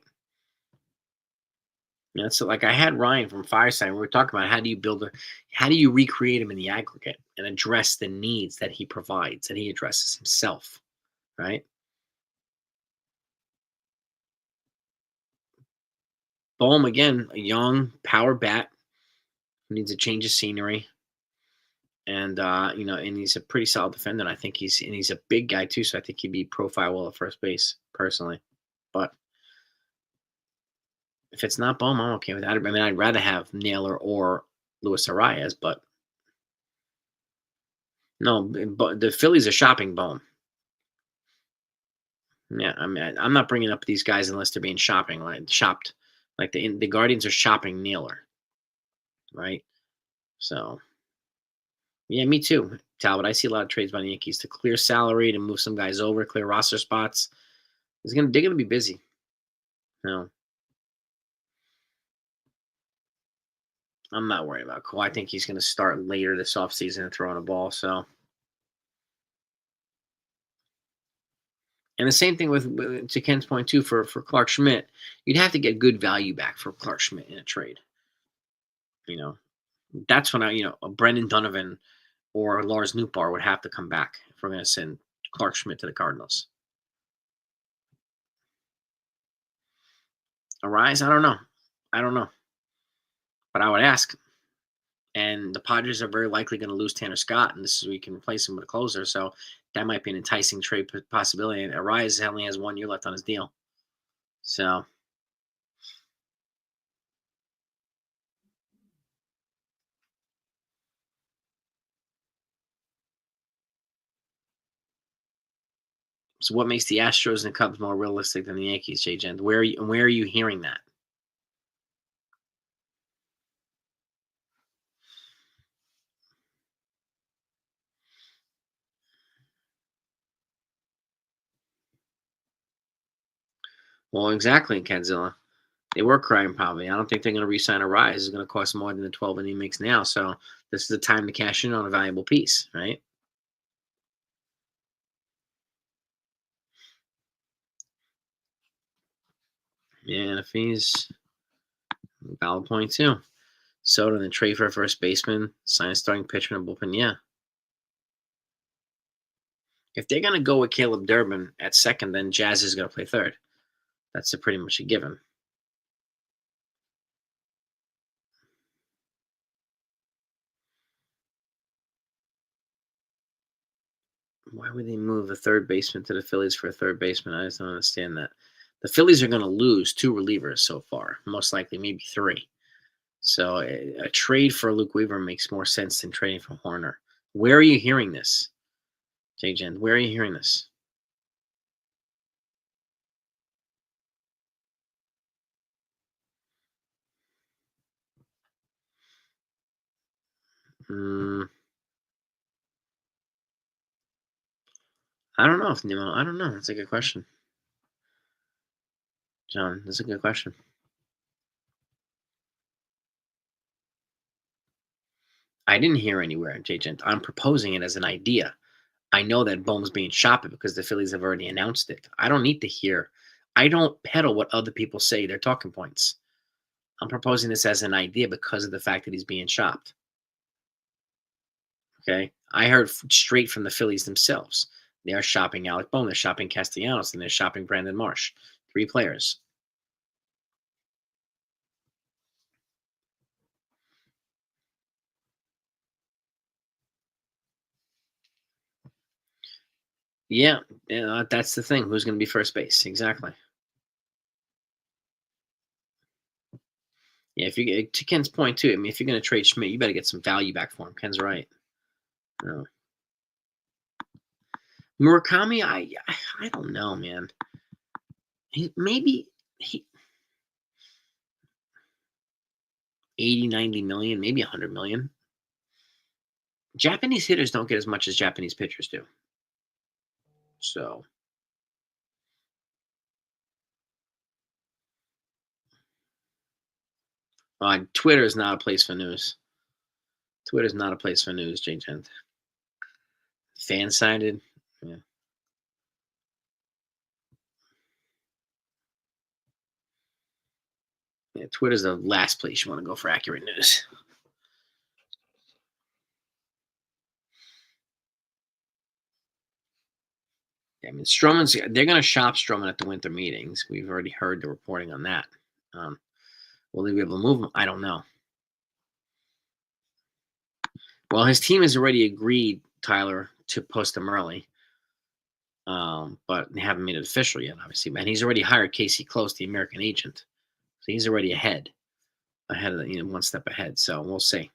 So like I had Ryan from Fireside. We were talking about how do you recreate him in the aggregate and address the needs that he provides, that he addresses himself, right? Bohm again, a young power bat who needs a change of scenery, and and he's a pretty solid defender. And I think he's a big guy too, so I think he'd be profile well at first base personally. But if it's not Bohm, I'm okay with that. I mean, I'd rather have Naylor or Luis Arias, but no, but the Phillies are shopping Bohm. Yeah, I mean, I'm not bringing up these guys unless they're being shopped. Like the Guardians are shopping Naylor, right? So yeah, me too, Talbot. I see a lot of trades by the Yankees to clear salary, to move some guys over, clear roster spots. They're gonna be busy. No, I'm not worried about Cole. I think he's gonna start later this offseason and throwing a ball. So, and the same thing to Ken's point too for Clark Schmidt. You'd have to get good value back for Clark Schmidt in a trade. You know, that's when a Brendan Donovan or Lars Nootbaar would have to come back if we're gonna send Clark Schmidt to the Cardinals. Arise, I don't know. I don't know. But I would ask. And the Padres are very likely going to lose Tanner Scott, and this is where you can replace him with a closer. So that might be an enticing trade possibility. And Arias only has 1 year left on his deal. So what makes the Astros and the Cubs more realistic than the Yankees, Jay Gent? Where are you hearing that? Well, exactly, Kenzilla. They were crying probably. I don't think they're going to re-sign Arias. It's going to cost more than the 12 that he makes now. So this is the time to cash in on a valuable piece, right? Yeah, and if he's valid point too. Soto and then trade for a first baseman, sign a starting pitcher in the bullpen. Yeah. If they're going to go with Caleb Durbin at second, then Jazz is going to play third. That's pretty much a given. Why would they move a third baseman to the Phillies for a third baseman? I just don't understand that. The Phillies are going to lose 2 relievers so far, most likely maybe 3. So a trade for Luke Weaver makes more sense than trading for Horner. Where are you hearing this, Jay Jen? Where are you hearing this? Mm, I don't know if I don't know. That's a good question, John. That's a good question. I didn't hear anywhere, Jay Gent. I'm proposing it as an idea. I know that Bohm's being shopped because the Phillies have already announced it. I don't need to hear. I don't peddle what other people say. They're talking points. I'm proposing this as an idea because of the fact that he's being shopped. Okay, I heard straight from the Phillies themselves. They are shopping Alec Bohm. They're shopping Castellanos, and they're shopping Brandon Marsh. 3 players. Yeah, that's the thing. Who's going to be first base? Exactly. Yeah, if you to Ken's point too. I mean, if you're going to trade Schmidt, you better get some value back for him. Ken's right. No. Murakami, I don't know, man. Maybe he 80, 90 million, maybe 100 million. Japanese hitters don't get as much as Japanese pitchers do. So, Twitter is not a place for news. Twitter is not a place for news, Jay Gent. Fan sided. Yeah. Yeah, Twitter's the last place you want to go for accurate news. I mean, they're going to shop Stroman at the winter meetings. We've already heard the reporting on that. Will they be able to move him? I don't know. Well, his team has already agreed, Tyler, to post him early. But they haven't made it official yet, obviously. And he's already hired Casey Close, the American agent, so he's already ahead of the, one step ahead. So we'll see.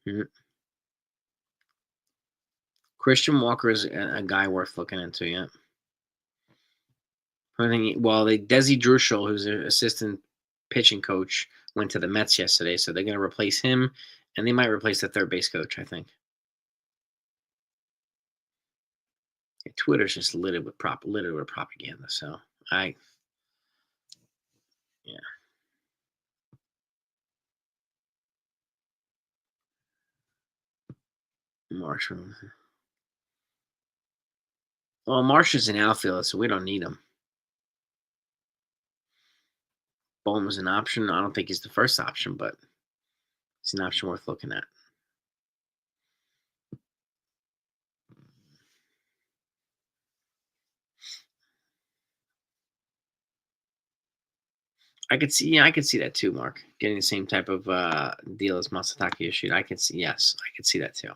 Mhm. Christian Walker is a guy worth looking into. Yeah. I think. Well, Desi Druschel, who's an assistant pitching coach, went to the Mets yesterday, so they're going to replace him, and they might replace the third base coach. I think. Twitter's just littered with propaganda. So yeah. Marshall. Well, Marsh is an outfielder, so we don't need him. Bowman was an option. I don't think he's the first option, but he's an option worth looking at. I could see that too, Mark. Getting the same type of deal as Masataka Yoshida. I could see that too.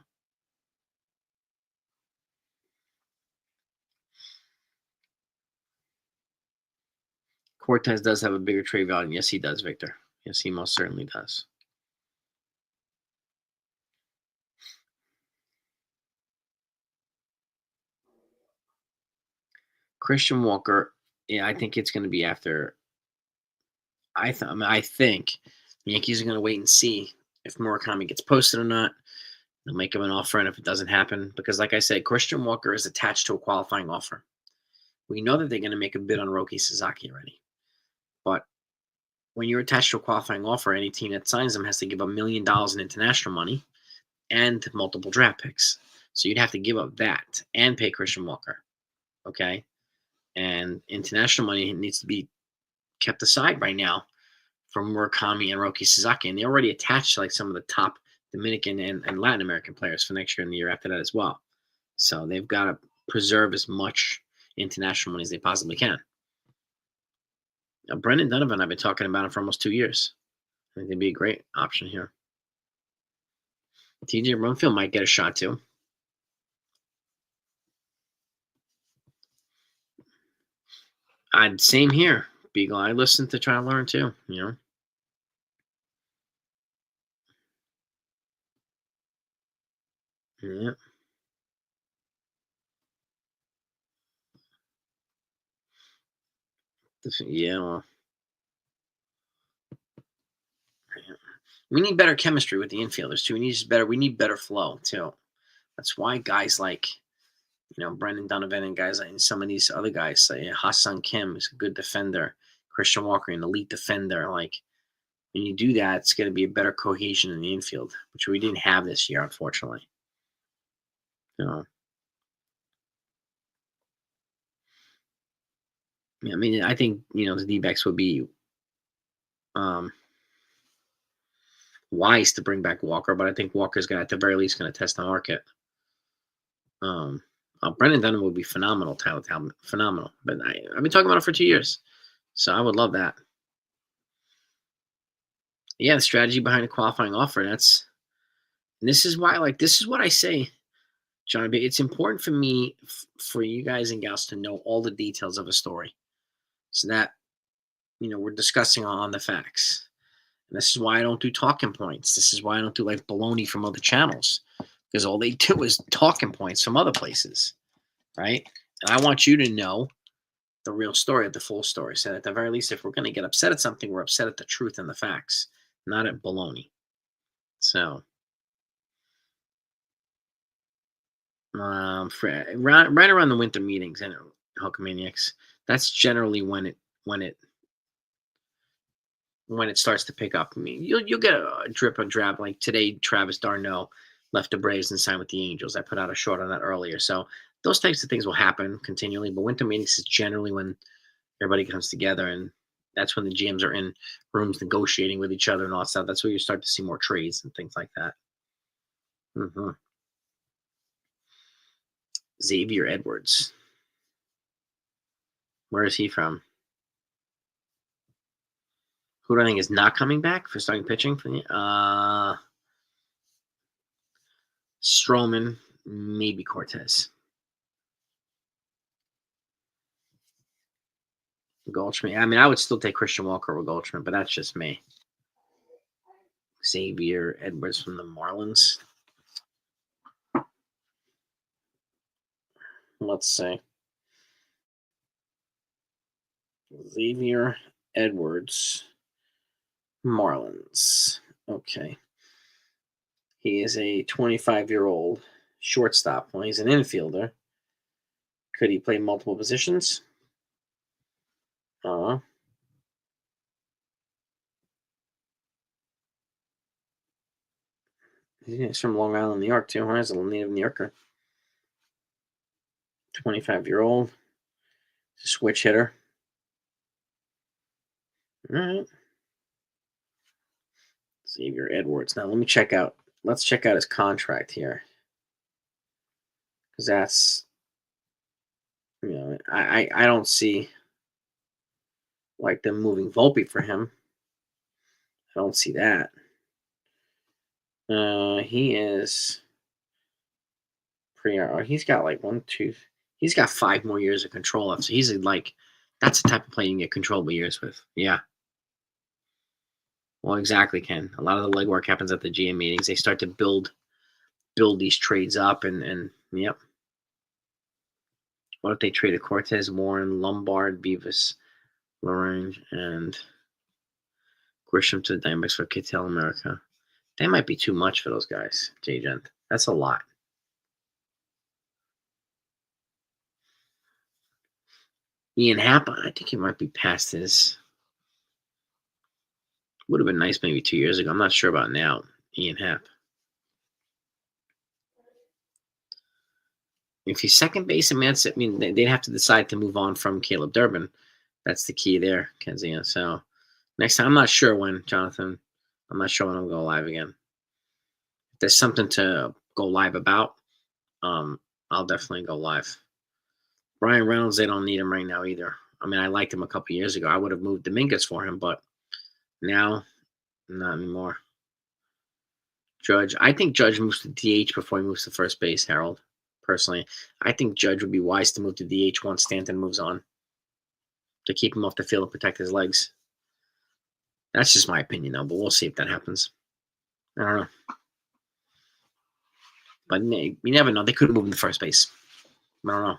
Cortez does have a bigger trade value. Yes, he does, Victor. Yes, he most certainly does. Christian Walker, yeah, I think it's going to be after. I think the Yankees are going to wait and see if Murakami gets posted or not. They'll make him an offer, and if it doesn't happen, because like I said, Christian Walker is attached to a qualifying offer. We know that they're going to make a bid on Roki Sasaki already, but when you're attached to a qualifying offer, any team that signs them has to give $1 million in international money and multiple draft picks. So you'd have to give up that and pay Christian Walker. Okay. And international money needs to be kept aside right now for Murakami and Roki Sasaki. And they're already attached to like some of the top Dominican and Latin American players for next year and the year after that as well. So they've got to preserve as much international money as they possibly can. Now, Brendan Donovan, I've been talking about him for almost 2 years. I think they'd be a great option here. TJ Rumfield might get a shot too. Same here, Beagle. I listen to try to learn too. Yeah. Yeah. Well, we need better chemistry with the infielders too. We need better flow too. That's why guys like Brendan Donovan and guys like some of these other guys, like Hassan Kim is a good defender, Christian Walker an elite defender. Like when you do that, it's going to be a better cohesion in the infield, which we didn't have this year, unfortunately. I mean, I think the D-backs would be wise to bring back Walker, but I think Walker's at the very least going to test the market. Brendan Dunham would be phenomenal, Tyler Talbot, phenomenal. But I've been talking about it for 2 years, so I would love that. Yeah, the strategy behind a qualifying offer. This is why, this is what I say, John. It's important for me, for you guys and gals, to know all the details of a story, so that we're discussing on the facts. And this is why I don't do talking points. This is why I don't do like baloney from other channels, because all they do is talking points from other places, right? And I want you to know the real story, the full story. So at the very least, if we're going to get upset at something, we're upset at the truth and the facts, not at baloney. So, right around the winter meetings and Hulkamaniacs, that's generally when it starts to pick up. I mean, you'll get a drip and drab. Like today, Travis d'Arnaud left the Braves and signed with the Angels. I put out a short on that earlier. So those types of things will happen continually. But winter meetings is generally when everybody comes together, and that's when the GMs are in rooms negotiating with each other and all that stuff. That's where you start to see more trades and things like that. Mm-hmm. Xavier Edwards. Where is he from? Who do I think is not coming back for starting pitching for the Stroman, maybe Cortez. Goldschmidt. I mean, I would still take Christian Walker over Goldschmidt, but that's just me. Xavier Edwards from the Marlins. Let's see. Xavier Edwards, Marlins. Okay. He is a 25-year-old shortstop. Well, he's an infielder. Could he play multiple positions? He's from Long Island, New York, too. He's a native New Yorker. 25-year-old. Switch hitter. All right. Xavier Edwards. Now, let me check out. Let's check out his contract here. Because that's, I don't see like them moving Volpe for him. I don't see that. He is he's got like he's got 5 more years of control left. So he's like, that's the type of player you can get controllable years with. Yeah. Well, exactly, Ken. A lot of the legwork happens at the GM meetings. They start to build these trades up and yep. What if they traded Cortez, Warren, Lombard, Beavis, Lorraine, and Grisham to the Diamondbacks for Kittel America? That might be too much for those guys, J-Gent. That's a lot. Ian Happ, I think he might be past his. Would have been nice maybe 2 years ago. I'm not sure about now. Ian Happ. If he's second base, they'd have to decide to move on from Caleb Durbin. That's the key there, Kenzie. So next time, I'm not sure when, Jonathan. I'm not sure when I'm going to go live again. If there's something to go live about, I'll definitely go live. Brian Reynolds, they don't need him right now either. I mean, I liked him a couple years ago. I would have moved Dominguez for him, but now, not anymore. Judge, I think Judge moves to DH before he moves to first base, Harold. Personally, I think Judge would be wise to move to DH once Stanton moves on, to keep him off the field and protect his legs. That's just my opinion, though, but we'll see if that happens. I don't know. But you never know. They could move him to first base. I don't know.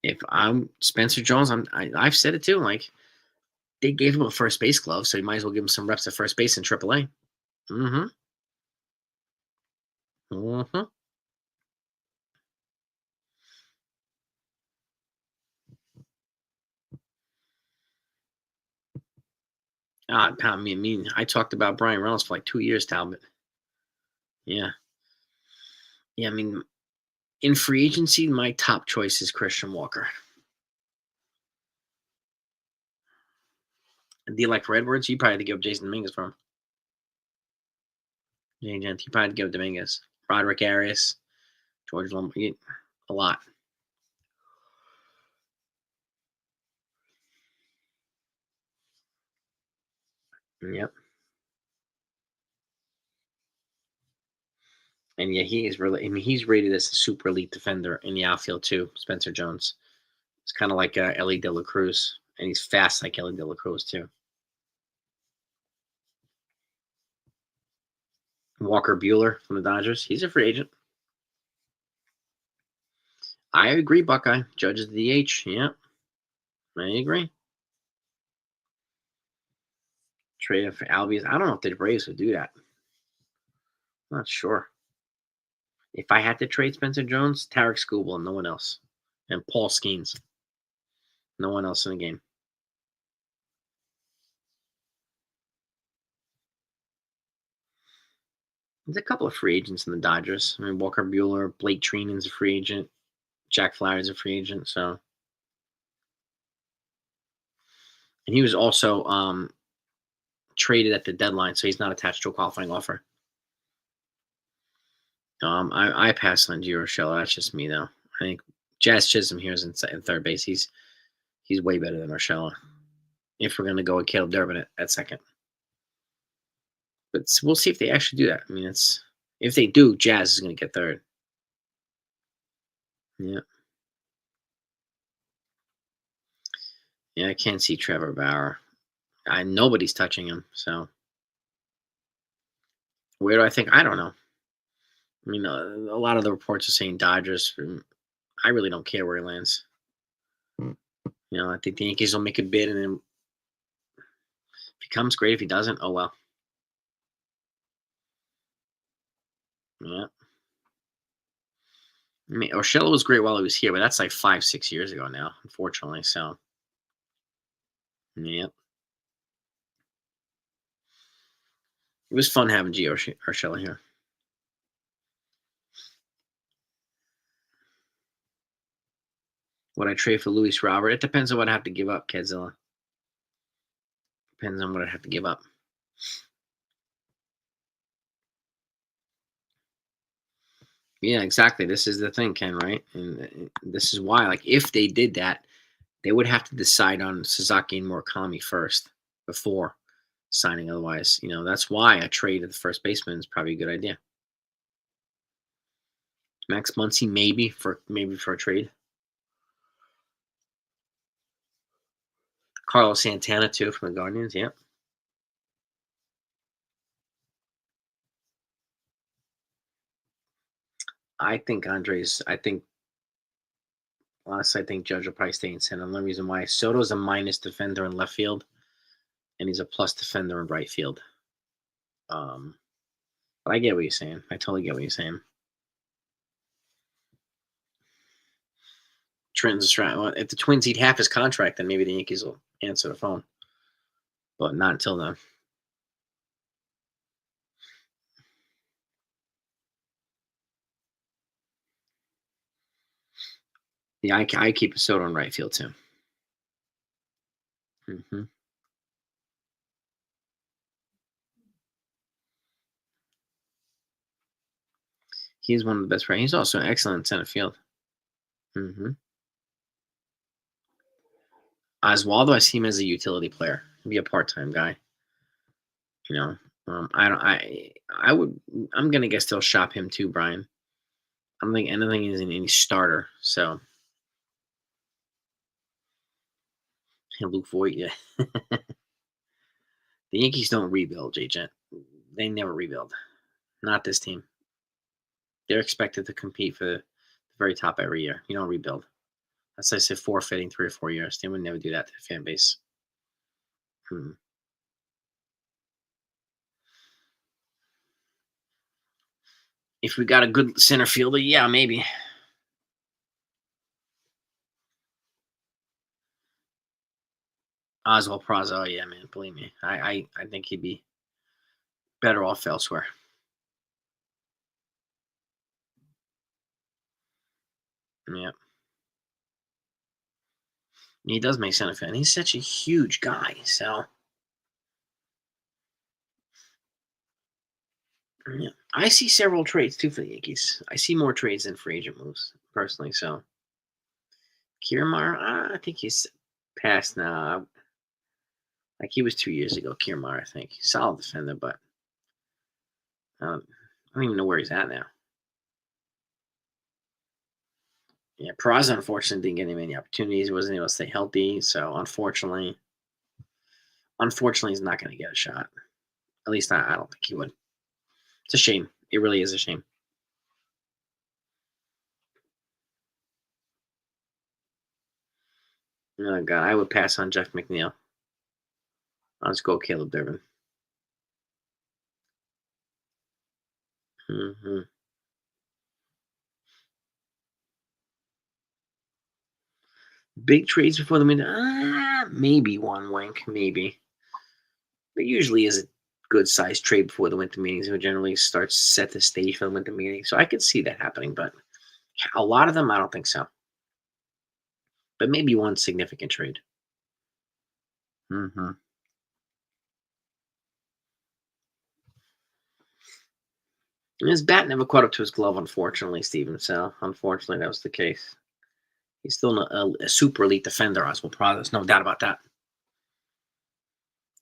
If I'm Spencer Jones, I've said it too. Like, they gave him a first base glove, so you might as well give him some reps at first base in AAA. Mm-hmm. Mm-hmm. I talked about Brian Reynolds for like 2 years, Talbot. Yeah. Yeah, I mean, in free agency, my top choice is Christian Walker. Do you like Redwoods? You probably had to give Jason Dominguez for him. You probably had to give Dominguez. Roderick Arias, George Lombard, a lot. Yep. And yeah, he is really. I mean, he's rated as a super elite defender in the outfield too. Spencer Jones. It's kind of like Ellie De La Cruz, and he's fast like Ellie De La Cruz too. Walker Buehler from the Dodgers. He's a free agent. I agree, Buckeye. Judge is the DH. Yeah, I agree. Trade him for Albies. I don't know if the Braves would do that. I'm not sure. If I had to trade Spencer Jones, Tarek Skubal and no one else. And Paul Skeens. No one else in the game. There's a couple of free agents in the Dodgers. I mean, Walker Buehler, Blake Treinen's a free agent. Jack Flaherty's a free agent. So, and he was also traded at the deadline, so he's not attached to a qualifying offer. I pass on Gio Urshela. That's just me, though. I think Jazz Chisholm here is in third base. He's way better than Urshela. If we're going to go with Caleb Durbin at second. But we'll see if they actually do that. I mean, if they do, Jazz is going to get third. Yeah, yeah. I can't see Trevor Bauer. Nobody's touching him. So where do I think? I don't know. I mean, a lot of the reports are saying Dodgers. I really don't care where he lands. I think the Yankees will make a bid, and then if he comes, great. If he doesn't, oh well. Yeah. I mean, Urshela was great while he was here, but that's like 5, 6 years ago now, unfortunately. So, yeah, it was fun having Gio Urshela here. Would I trade for Luis Robert? It depends on what I have to give up, Kedzilla. Depends on what I have to give up. Yeah, exactly. This is the thing, Ken, right? And this is why, like, if they did that, they would have to decide on Sasaki and Murakami first before signing. Otherwise, that's why a trade at the first baseman is probably a good idea. Max Muncy, maybe for a trade. Carlos Santana too from the Guardians. Yeah. I think honestly, I think Judge will probably stay in center. The only reason why Soto's a minus defender in left field, and he's a plus defender in right field. But I get what you're saying. I totally get what you're saying. Trenton's trying. Well, if the Twins eat half his contract, then maybe the Yankees will answer the phone. But not until then. Yeah, I keep Soto in right field too. Hmm. He's one of the best players. He's also excellent in center field. Hmm. Oswaldo, I see him as a utility player. Be a part-time guy. You know, I don't. I would. I'm gonna guess they'll shop him too, Brian. I don't think anything is in any starter. So, and Luke Voigt, yeah. The Yankees don't rebuild, J Gent. They never rebuild. Not this team. They're expected to compete for the very top every year. You don't rebuild. That's like I said, forfeiting 3 or 4 years. They would never do that to the fan base. Hmm. If we got a good center fielder, yeah, maybe. Oswald Prazo, yeah, man. Believe me, I think he'd be better off elsewhere. Yeah, he does make center field. He's such a huge guy, so yeah. I see several trades too for the Yankees. I see more trades than free agent moves personally. So Kiermaier, I think he's past now. Like he was 2 years ago. Kiermaier, I think, solid defender, but I don't even know where he's at now. Yeah, Peraza unfortunately didn't get him any opportunities. He wasn't able to stay healthy, so unfortunately, he's not going to get a shot. At least I don't think he would. It's a shame. It really is a shame. Oh God, I would pass on Jeff McNeil. I'll just go Caleb Durbin. Hmm. Big trades before the window? Maybe one wink, maybe. There usually is a good sized trade before the winter meetings. It generally starts set the stage for the winter meeting. So I could see that happening, but a lot of them, I don't think so. But maybe one significant trade. Hmm. And his bat never caught up to his glove, unfortunately, Steven. So unfortunately, that was the case. He's still a super elite defender, Oswald Prados. No doubt about that.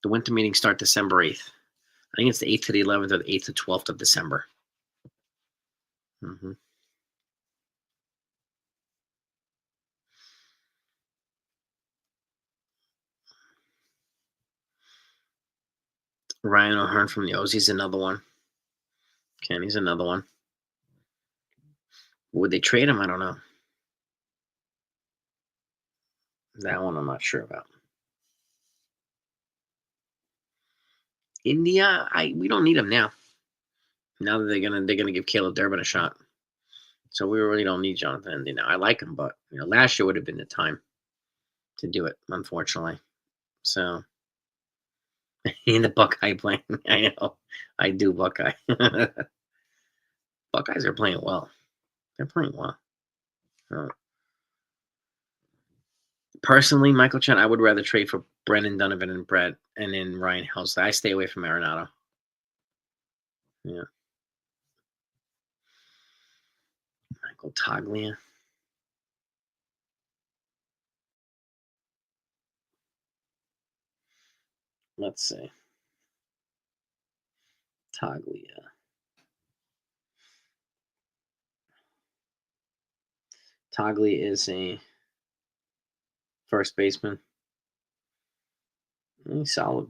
The winter meetings start December 8th. I think it's the 8th to the 11th or the 8th to 12th of December. Ryan O'Hearn from the O's. He's another one. Kenny's another one. Would they trade him? I don't know. That one I'm not sure about. India, we don't need him now. Now that they're gonna give Caleb Durbin a shot, so we really don't need Jonathan India now. I like him, but last year would have been the time to do it, unfortunately. So in the Buckeye playing, I know, I do Buckeye. Buckeyes are playing well. They're playing well. Personally, Michael Chen, I would rather trade for Brendan Donovan and Brett and then Ryan Helsley. I stay away from Arenado. Yeah. Michael Toglia. Let's see. Toglia. Toglia is a first baseman. He's solid.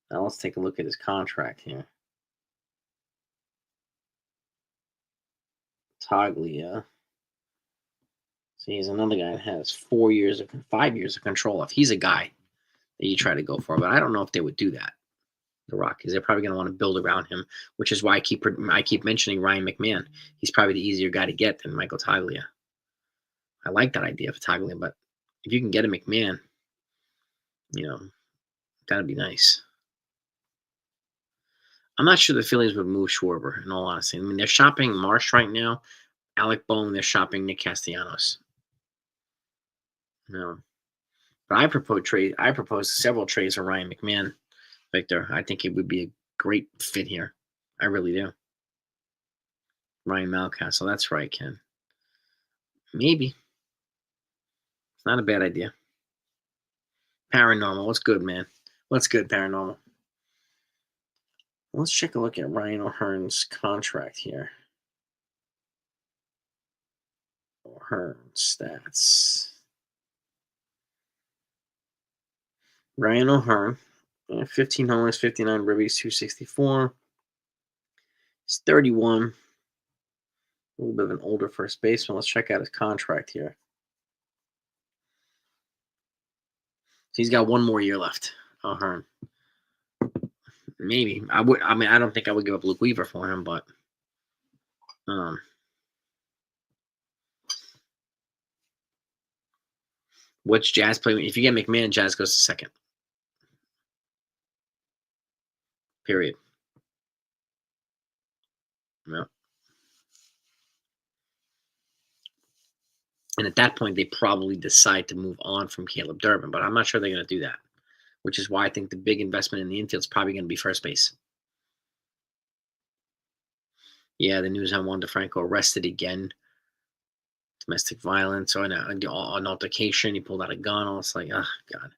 Now let's take a look at his contract here. Toglia. So he's another guy that has 5 years of control. If he's a guy that you try to go for, but I don't know if they would do that. The Rockies, they're probably going to want to build around him, which is why I keep mentioning Ryan McMahon. He's probably the easier guy to get than Michael Toglia. I like that idea for Toglia, but if you can get a McMahon, that'd be nice. I'm not sure the Phillies would move Schwarber, in all honesty. I mean, they're shopping Marsh right now, Alec Bohm, they're shopping Nick Castellanos. No. But I propose several trades for Ryan McMahon, Victor. I think it would be a great fit here. I really do. Ryan Mountcastle, that's right, Ken. Maybe. It's not a bad idea. Paranormal, what's good, man? What's good, Paranormal? Let's take a look at Ryan O'Hearn's contract here. O'Hearn stats. Ryan O'Hearn, 15 homers, 59 ribbies, 264. He's 31. A little bit of an older first baseman. Let's check out his contract here. So he's got one more year left. O'Hearn. Maybe. I don't think I would give up Luke Weaver for him, but what's Jazz play? If you get McMahon, Jazz goes to second. Period. No. And at that point, they probably decide to move on from Caleb Durbin, but I'm not sure they're going to do that, which is why I think the big investment in the infield is probably going to be first base. Yeah, the news on Juan DeFranco arrested again. Domestic violence or an altercation. He pulled out a gun. I was like, oh, God.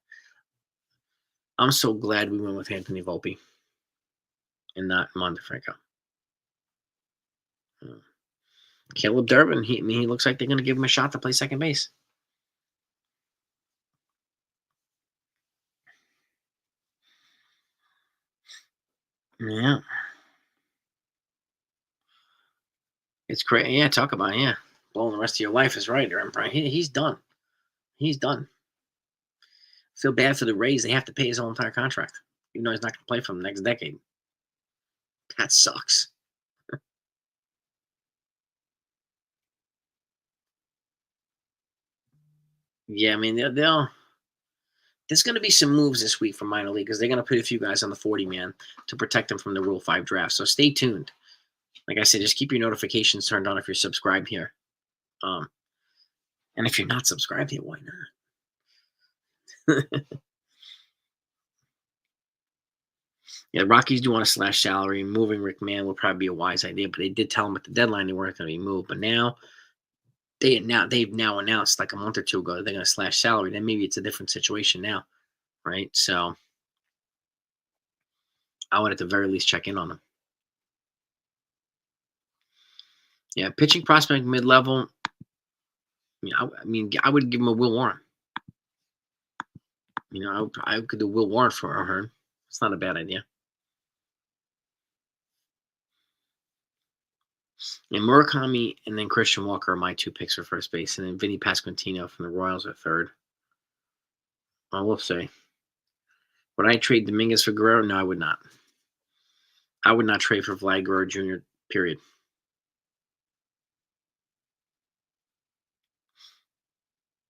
I'm so glad we went with Anthony Volpe and not Juan DeFranco. Caleb Durbin, he looks like they're going to give him a shot to play second base. Yeah. It's great. Yeah, talk about it. Yeah. Blowing the rest of your life is right, Empire. He's done. He's done. Feel bad for the Rays. They have to pay his whole entire contract, even though he's not going to play for them next decade. That sucks. Yeah, I mean, there's going to be some moves this week from minor league because they're going to put a few guys on the 40-man to protect them from the Rule 5 draft. So stay tuned. Like I said, just keep your notifications turned on if you're subscribed here. And if you're not subscribed here, why not? Yeah, Rockies do want to slash salary. Moving Rick Mann would probably be a wise idea, but they did tell him at the deadline they weren't going to be moved. But now they've now announced like a month or two ago that they're going to slash salary. Then maybe it's a different situation now, right? So I would at the very least check in on him. Yeah, pitching prospect mid-level. I would give him a Will Warren. I could do Will Warren for her. It's not a bad idea. And Murakami and then Christian Walker are my 2 picks for first base, and then Vinny Pasquantino from the Royals are third. I will say, would I trade Dominguez for Guerrero? No, I would not. I would not trade for Vlad Guerrero Jr. Period.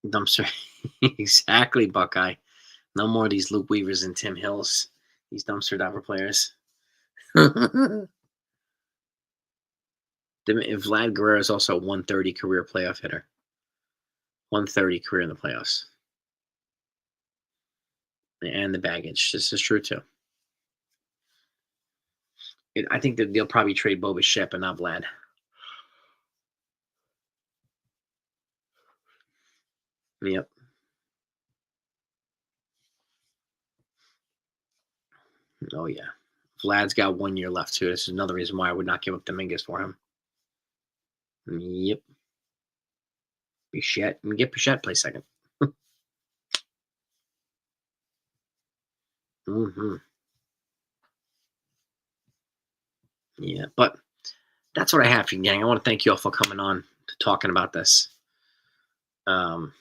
Dumpster. Exactly, Buckeye. No more of these Luke Weavers and Tim Hills. These dumpster diver players. Vlad Guerrero is also a 130 career playoff hitter. 130 career in the playoffs. And the baggage. This is true, too. I think that they'll probably trade Bo Bichette, but not Vlad. Yep. Oh, yeah. Vlad's got 1 year left, too. This is another reason why I would not give up Dominguez for him. Yep. Bichette. Get Bichette play second. Mm-hmm. Yeah, but that's what I have for you, gang. I want to thank you all for coming on to talking about this. And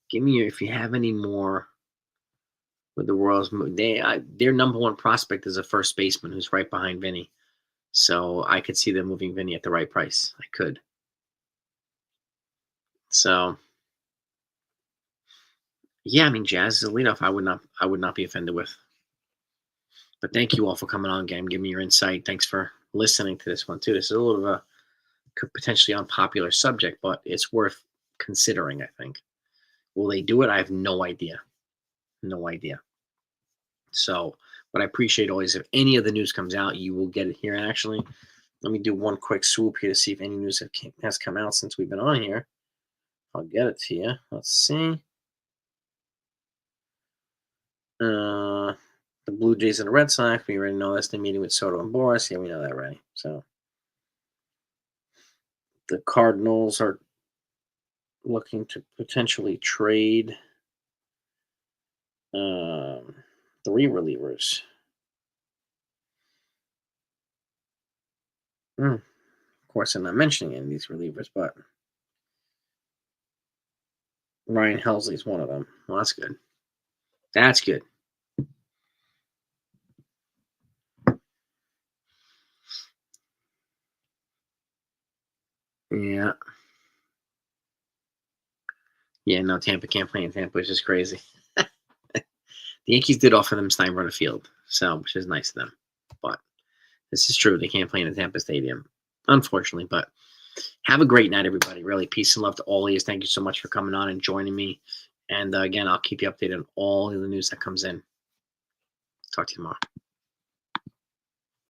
give me if you have any more with the Royals. Their number 1 prospect is a first baseman who's right behind Vinny. So I could see them moving Vinny at the right price. I could. So yeah, Jazz is a leadoff. I would not be offended with. But thank you all for coming on, gang. Give me your insight. Thanks for listening to this one too. This is a little bit of a potentially unpopular subject, but it's worth considering, I think. Will they do it? I have no idea. No idea. So, what I appreciate always, if any of the news comes out, you will get it here. And actually, let me do one quick swoop here to see if any news has come out since we've been on here. I'll get it to you. Let's see. The Blue Jays and the Red Sox. We already know that's the meeting with Soto and Boras. Yeah, we know that already. So, the Cardinals are looking to potentially trade 3 relievers. Of course, I'm not mentioning any of these relievers, but Ryan Helsley's one of them. Well, that's good. That's good. Yeah. Yeah, no, Tampa can't play in Tampa, which is crazy. The Yankees did offer them Steinbrenner Field, so which is nice of them. But this is true. They can't play in the Tampa Stadium, unfortunately. But have a great night, everybody. Really, peace and love to all of you. Thank you so much for coming on and joining me. And again, I'll keep you updated on all of the news that comes in. Talk to you tomorrow.